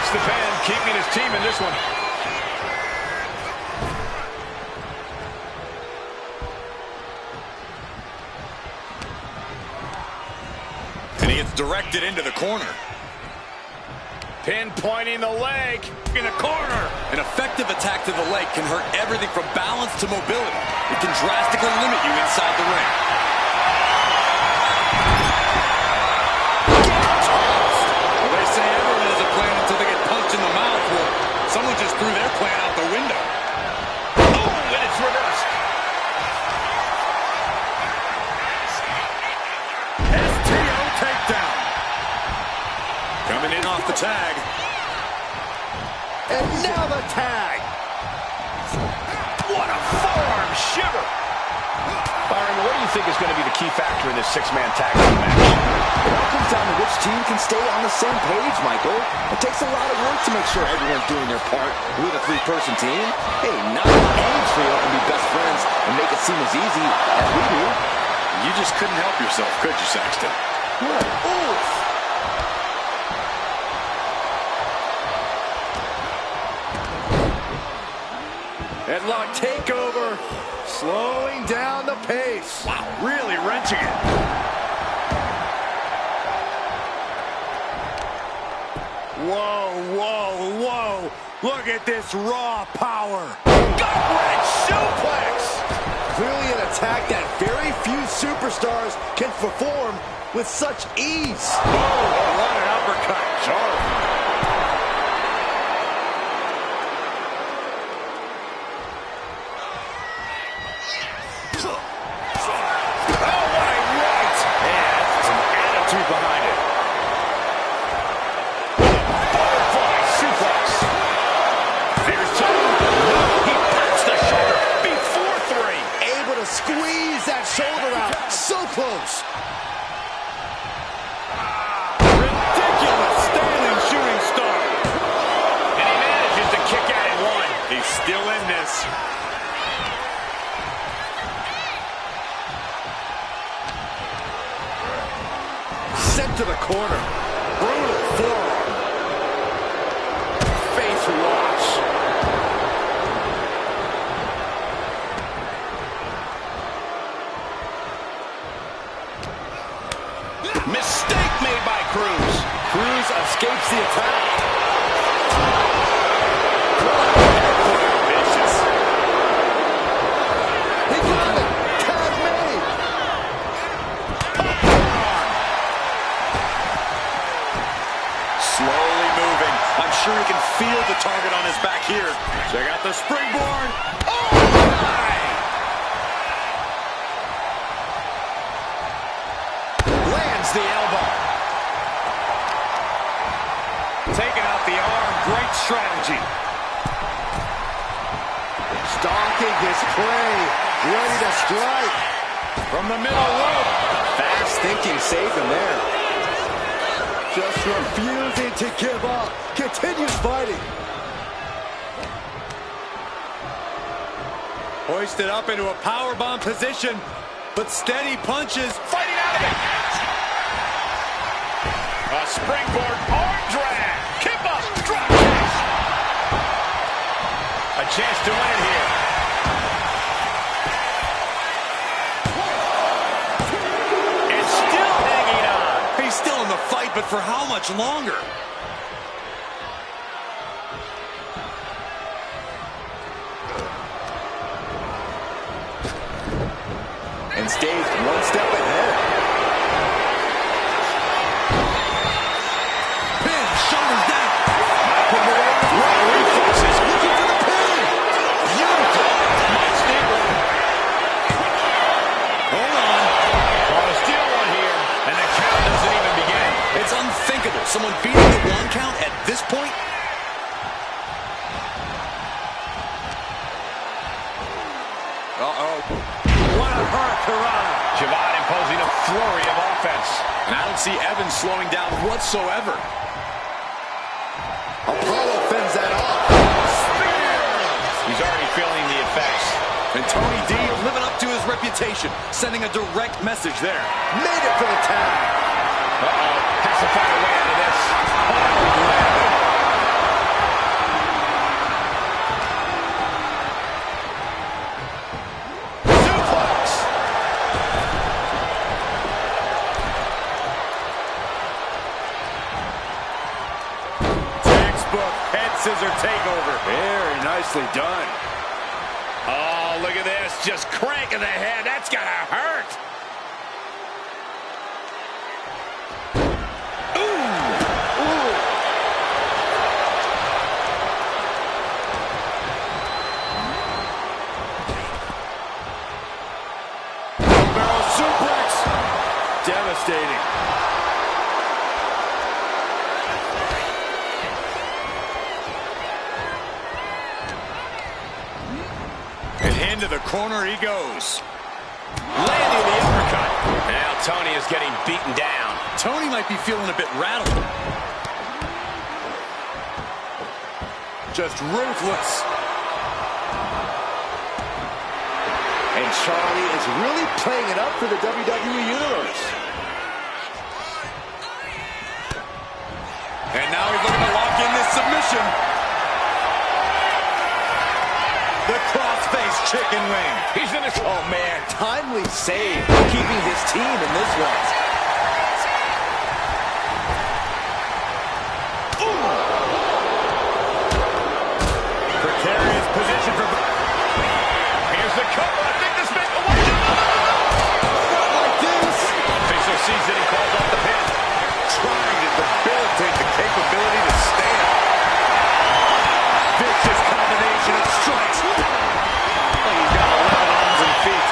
The pen, keeping his team in this one. And he gets directed into the corner. Pinpointing the leg in the corner. An effective attack to the leg can hurt everything from balance to mobility. It can drastically limit you inside the ring. They say everyone has a plan until they get punched in the mouth. Well, someone just threw their plan out the window. Oh, and it's reversed. STO takedown. Coming in off the tag. And now the tag. What a forearm shiver. Byron, what do you think is going to be the key factor in this six-man tag team match? It all comes down to which team can stay on the same page, Michael. It takes a lot of work to make sure everyone's doing their part with a three-person team. Hey, not any trio can be best friends and make it seem as easy as we do. You just couldn't help yourself, could you, Saxton? What? Oof. Headlock takeover. Slowing down the pace. Wow, really wrenching it. Whoa, whoa, whoa. Look at this raw power. Gut-wrench suplex. Clearly an attack that very few superstars can perform with such ease. Oh, what an uppercut. Charlie. Squeeze that shoulder out. So close. Sent to the corner. Brutal forearm. Face wash. Mistake made by Cruz. Cruz escapes the attack. Vicious. He got it. Tag made. Slowly moving. I'm sure he can feel the target on his back here. Check out the springboard. Oh, my! Lands the elbow. Taking out the arm. Great strategy. Stalking his prey. Ready to strike. From the middle rope. Fast thinking, safe in there. Just refusing to give up. Continues fighting. Hoisted up into a powerbomb position, but steady punches. Fighting out of it. A springboard arm drag. Kip up. Drop kick. A chance to win it here. And still hanging on. He's still in the fight, but for how much longer? And stays one step ahead. Pin, shoulders down. Put him away. Right reflexes. Looking for the pin. Beautiful. Might sneak one. Hold on. Want to steal one here, and the count doesn't even begin. It's unthinkable. Someone beating the 1 count at this point? Uh-oh. What a hurricanrana. Javon imposing a flurry of offense. And I don't see Evans slowing down whatsoever. Apollo fends that off. He's already feeling the effects. And Tony D living up to his reputation, sending a direct message there. Made it for the tag. Uh-oh. Has to find a way out of this. Suplex. Textbook head scissor takeover. Very nicely done. Oh, look at this. Just cranking the head. That's gotta hurt. Barrel suplex. Devastating. And into the corner he goes. Landing the uppercut. Now Tony is getting beaten down. Tony might be feeling a bit rattled. Just ruthless. And Charlie is really playing it up for the WWE Universe. And now he's looking to lock in this submission. The crossface chicken wing. He's in his... Oh, man, timely save, keeping his team in this one. Precarious position for... Here's the cover. I think this makes the way. Not like this. Official sees it. He calls off the pin. Trying to debilitate the capability to stand. Vicious combination of strikes. He's got 11 arms and feet.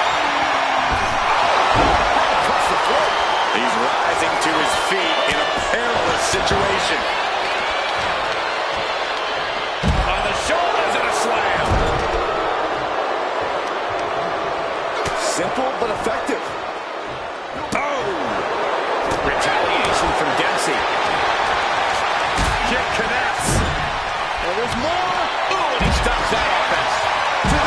Across the throat. He's rising to his feet in a perilous situation. On the shoulders and a slam. Simple but effective. Oh! Retaliation from Dempsey. Kick connects. And there's more. Oh, and he stops that offense. To the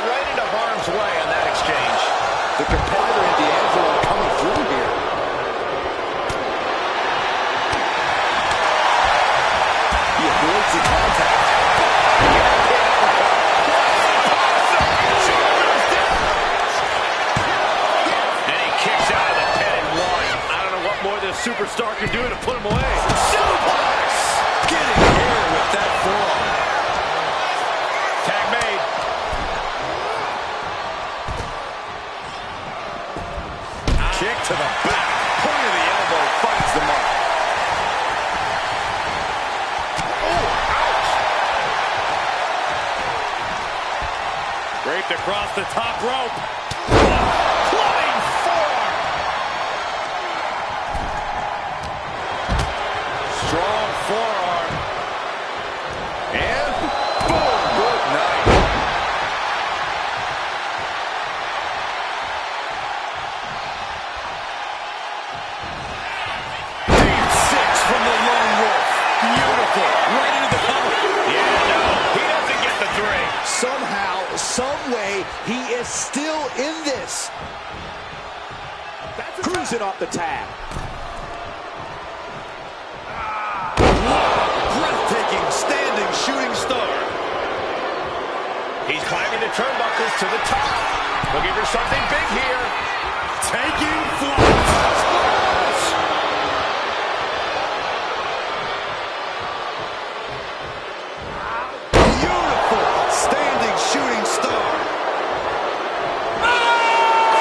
right into harm's way on that exchange. The competitor in D'Angelo coming through here. He avoids the contact. And he kicks out of the 10-1. I don't know what more this superstar can do to put him away. Suplex! Getting here with that forearm. Tag made. Kick to the back. Point of the elbow finds the mark. Draped across the top rope. Flying forearm. Strong forearm. And boom. Good night. Deep six from the lone wolf. Beautiful. Right into the cover. Yeah, no, he doesn't get the three. Somehow, some way, he is still in this. Cruising off the tag. Breathtaking standing shooting star. He's climbing the turnbuckles to the top. Looking for something big here. Taking flight. Beautiful standing shooting star.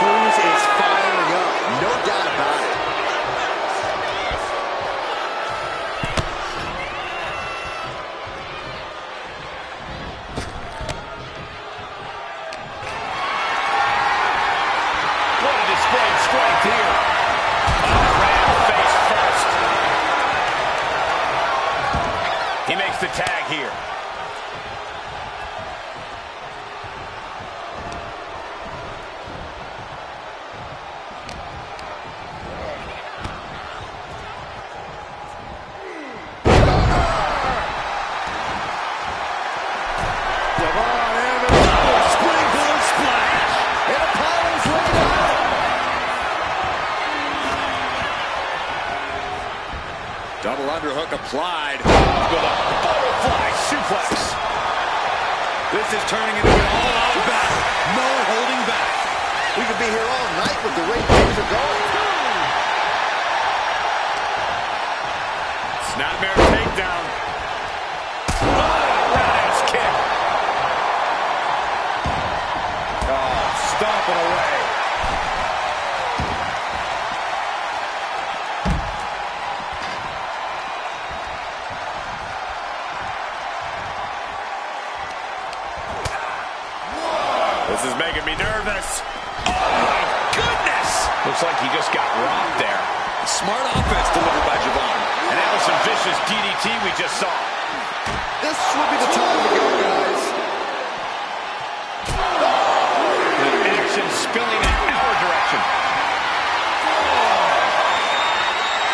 Cruz is firing up, no doubt about it. What a display of strength here. Ram face first. He makes the tag here. Springboard splash. And Apollo's laid out. Double underhook applied. With a butterfly suplex. This is turning into an all-out battle. No holding back. We could be here all night with the way things are going. Snapmare takedown. Roundhouse kick. Oh, stomping away. This is making me nervous. Oh, my goodness. Looks like he just got rocked there. Smart offense delivered by Javon. And that was some vicious DDT we just saw. This would be the time to go, guys. The action spilling in our direction.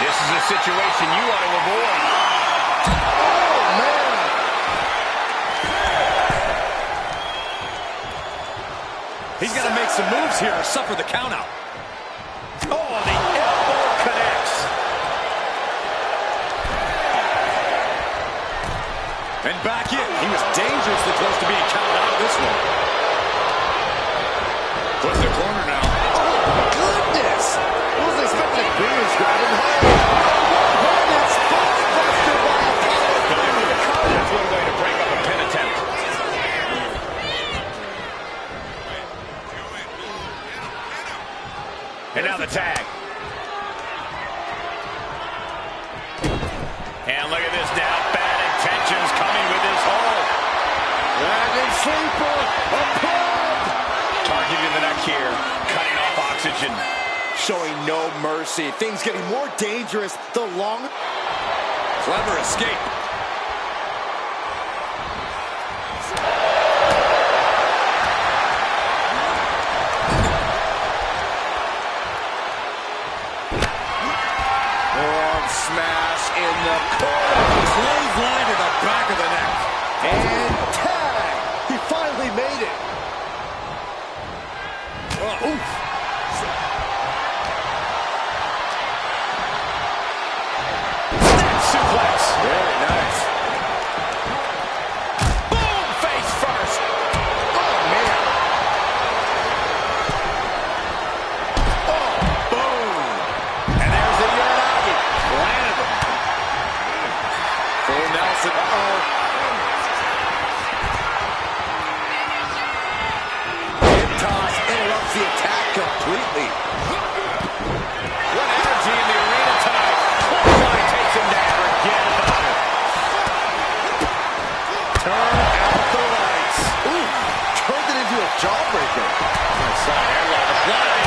This is a situation you want to avoid. Oh, man. He's got to make some moves here or suffer the countout. Oh, the elbow connects. And back in. He was dangerously close to being counted out of this one. Put in the corner now. Oh, goodness. Wasn't expecting a clearance grab him high. That's buster by Apollo. That's one way to break up a pin attempt. And now the tag. And look at this now. Bad intentions coming with this hold. Dragon sleeper. Applied. Targeting the neck here. Cutting off oxygen. Showing no mercy. Things getting more dangerous the longer. Clever escape. Smash in the corner. Clothesline to the back of the neck. And tag. He finally made it. Oof. Suplex. Very nice. Boom, face first. Oh, man. Oh, boom. And there's the Uranagi. Landed him. Full Nelson. Uh-oh. Hip toss interrupts the attack completely. What energy in the arena tonight. Corbin takes him down. Forget about it. Turn out the lights. Ooh, turned it into a jawbreaker. Side headlock applied.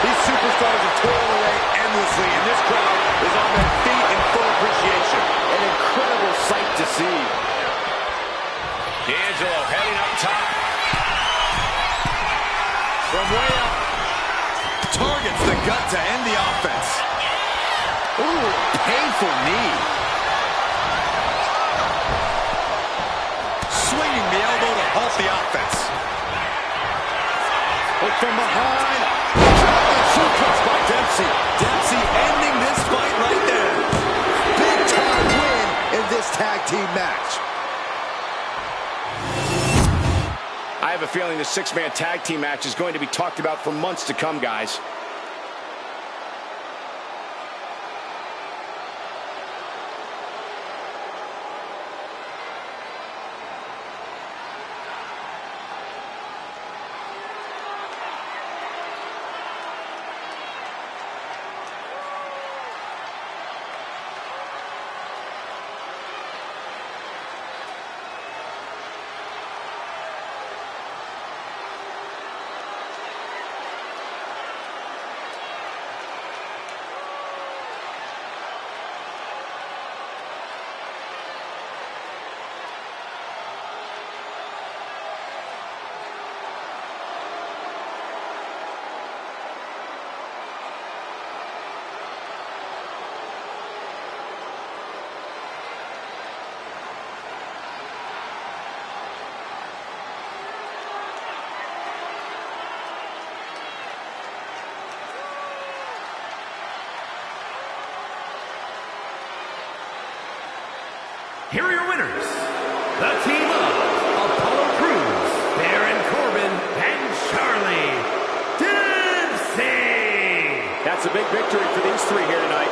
These superstars have toiled away endlessly, and this crowd is on their feet in full appreciation. An incredible sight to see. D'Angelo heading up top. From way up. Targets the gut to end the offense. Ooh, painful knee. Swinging the elbow to halt the offense. Look from behind. Giant suplex by Dempsey. Dempsey ending this fight right there. Big time win in this tag team match. I have a feeling the six-man tag team match is going to be talked about for months to come, guys. Here are your winners, the team of Apollo Crews, Baron Corbin, and Charlie Dempsey. That's a big victory for these three here tonight.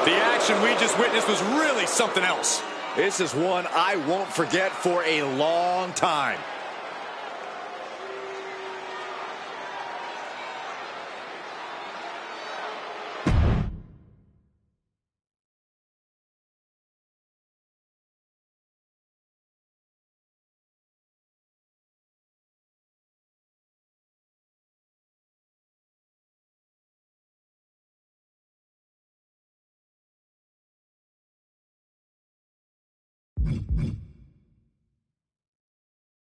The action we just witnessed was really something else. This is one I won't forget for a long time.